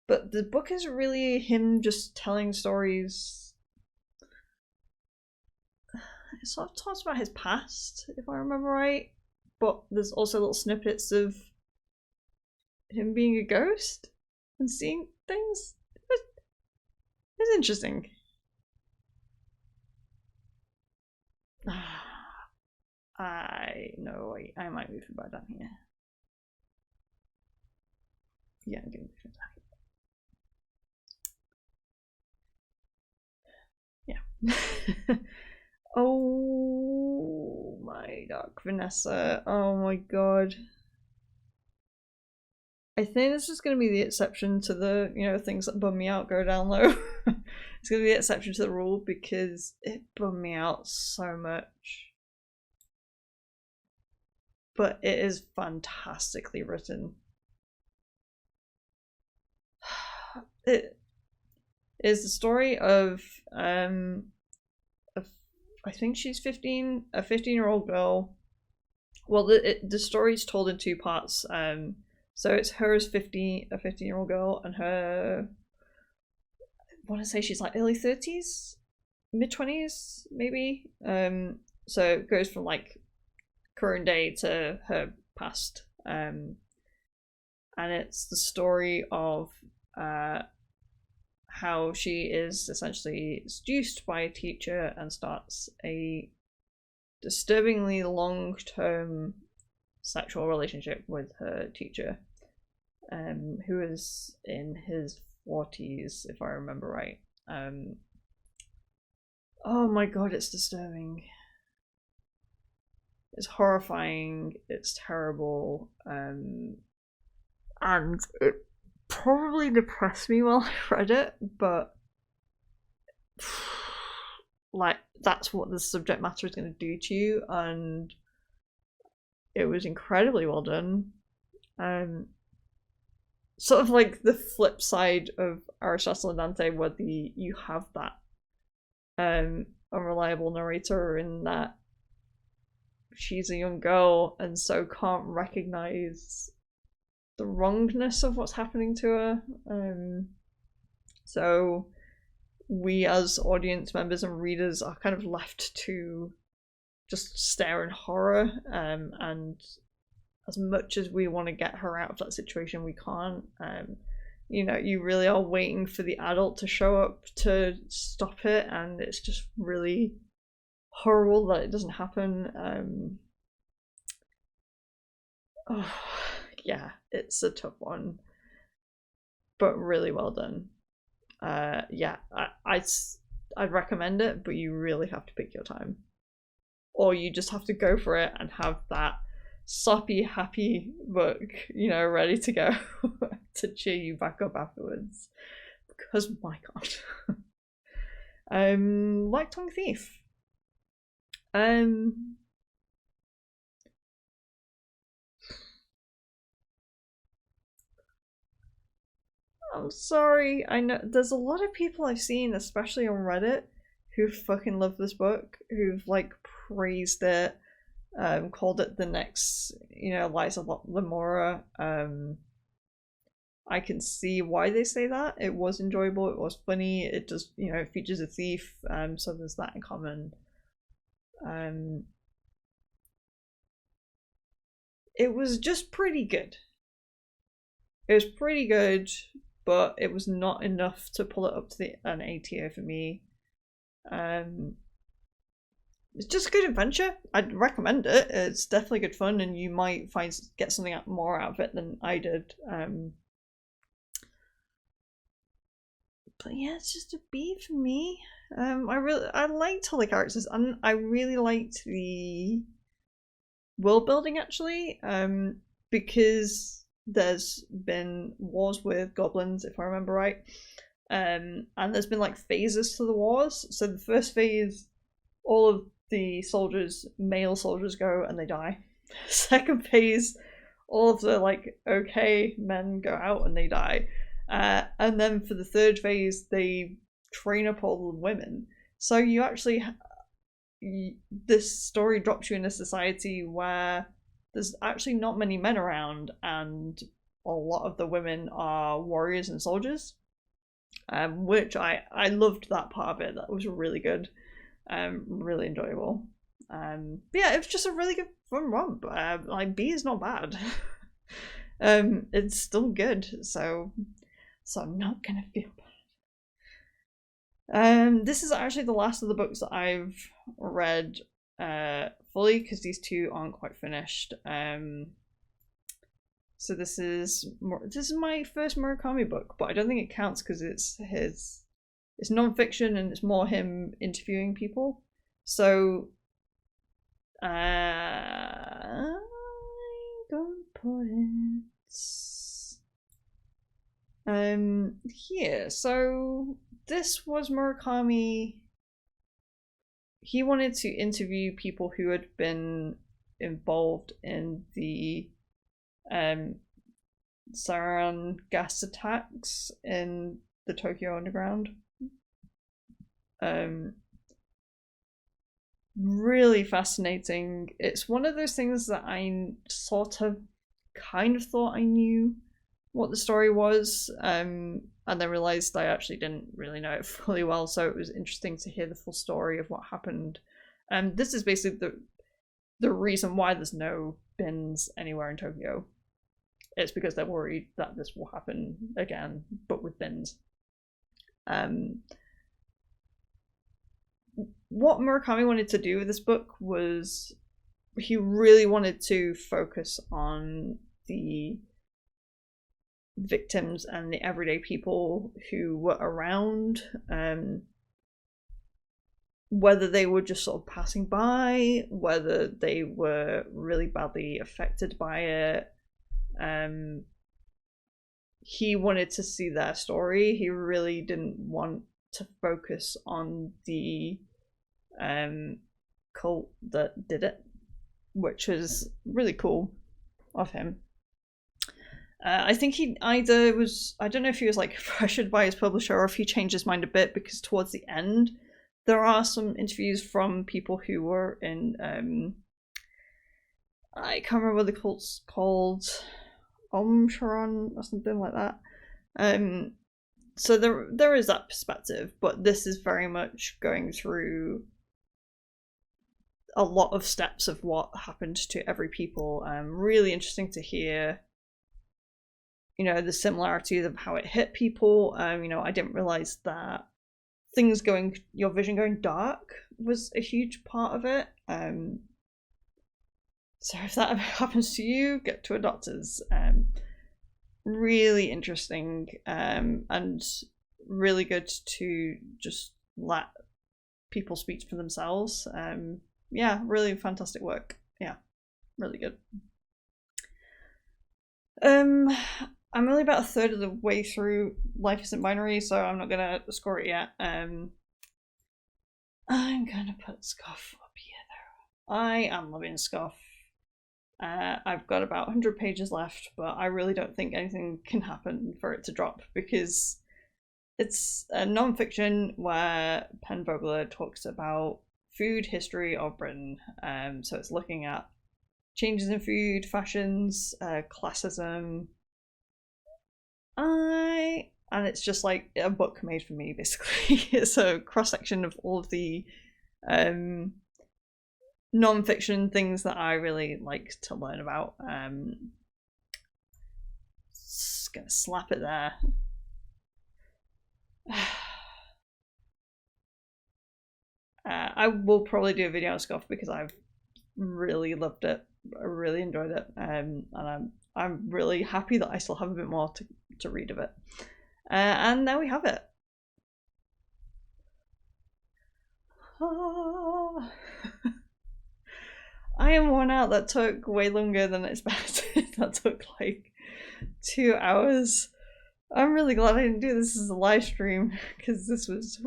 But the book is really him just telling stories. It sort of talks about his past, if I remember right. But there's also little snippets of him being a ghost and seeing things. It's interesting. I might move him back down here. Yeah, I'm gonna move him down here. Yeah. Oh my dark Vanessa. Oh my god. I think this is going to be the exception to the, things that bum me out go down low. It's going to be the exception to the rule because it bummed me out so much. But it is fantastically written. It is the story of, I think she's 15, a 15-year-old girl. Well, the story's told in two parts. So it's her as a 15-year-old girl, and her, I want to say she's like early 30s, mid-20s, maybe. So it goes from like current day to her past. And it's the story of how she is essentially seduced by a teacher and starts a disturbingly long-term sexual relationship with her teacher, who is in his 40s, if I remember right. Oh my god, it's disturbing. It's horrifying, it's terrible, and it probably depressed me while I read it, but like, that's what the subject matter is going to do to you, and it was incredibly well done. Sort of like the flip side of Aristotle and Dante, where you have that unreliable narrator in that she's a young girl and so can't recognize the wrongness of what's happening to her. So we as audience members and readers are kind of left to just stare in horror, and as much as we want to get her out of that situation, we can't. You really are waiting for the adult to show up to stop it, and it's just really horrible that it doesn't happen. Oh, yeah, it's a tough one, but really well done. Yeah, I'd recommend it, but you really have to pick your time, or you just have to go for it and have that soppy, happy book, ready to go to cheer you back up afterwards. Because my god. Like Tongue Thief. I'm sorry. I know there's a lot of people I've seen, especially on Reddit, who fucking love this book, who've like praised it, called it the next, Lies of Lamora. I can see why they say that. It was enjoyable, it was funny, it does, it features a thief, so there's that in common. It was just pretty good. It was pretty good, but it was not enough to pull it up to an A tier for me. It's just a good adventure. I'd recommend it. It's definitely good fun, and you might get something more out of it than I did. But yeah, it's just a B for me. I liked all the characters, and I really liked the world building actually. Because there's been wars with goblins, if I remember right. And there's been like phases to the wars. So the first phase, all of the male soldiers go and they die. Second phase, all of the okay men go out and they die. And then for the third phase, they train up all the women. So you actually, this story drops you in a society where there's actually not many men around, and a lot of the women are warriors and soldiers, which I loved that part of it. That was really good, really enjoyable. Yeah, it was just a really good fun romp. B is not bad. It's still good, so I'm not gonna feel bad. This is actually the last of the books that I've read fully, because these two aren't quite finished. So this is my first Murakami book, but I don't think it counts because it's non-fiction and it's more him interviewing people. So I'm gonna put it here. So this was Murakami. He wanted to interview people who had been involved in the sarin gas attacks in the Tokyo Underground. Really fascinating. It's one of those things that I sort of kind of thought I knew what the story was, and then realized I actually didn't really know it fully well, so it was interesting to hear the full story of what happened. This is basically the reason why there's no bins anywhere in Tokyo. It's because they're worried that this will happen again, but with bins. What Murakami wanted to do with this book was he really wanted to focus on the victims and the everyday people who were around, whether they were just sort of passing by, whether they were really badly affected by it. He wanted to see their story. He really didn't want to focus on the cult that did it, which is really cool of him. I think he either was, I don't know if he was pressured by his publisher or if he changed his mind a bit, because towards the end there are some interviews from people who were in I can't remember what the cult's called, Sharon or something like that. So there is that perspective, but this is very much going through a lot of steps of what happened to every people. Really interesting to hear, the similarities of how it hit people. I didn't realize that your vision going dark was a huge part of it. So if that ever happens to you, get to a doctor's. Really interesting, and really good to just let people speak for themselves. Yeah, really fantastic work. Yeah, really good. I'm only about a third of the way through Life Isn't Binary, so I'm not gonna score it yet. I'm gonna put Scoff up here though. I am loving Scoff. I've got about 100 pages left, but I really don't think anything can happen for it to drop, because it's a non-fiction where Penn Vogler talks about food history of Britain. So it's looking at changes in food, fashions, classism, And it's just like a book made for me, basically. It's a cross-section of all of the non-fiction things that I really like to learn about. Just gonna slap it there. I will probably do a video on Scoff because I've really loved it. I really enjoyed it, and I'm really happy that I still have a bit more to read of it. And there we have it. I am worn out. That took way longer than expected. That took like 2 hours. I'm really glad I didn't do this as a live stream because this was.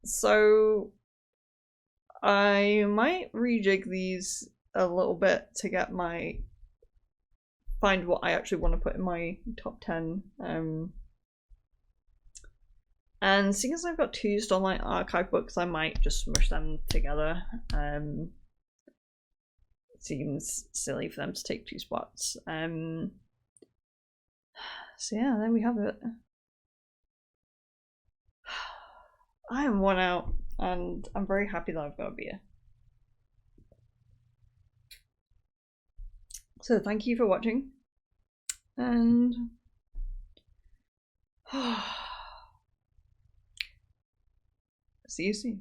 So I might rejig these a little bit to get find what I actually want to put in my top 10. And seeing as I've got 2 Stormlight Archive books, I might just smush them together. It seems silly for them to take 2 spots. So yeah, there we have it. I am worn out, and I'm very happy that I've got a beer. So thank you for watching, and see you soon.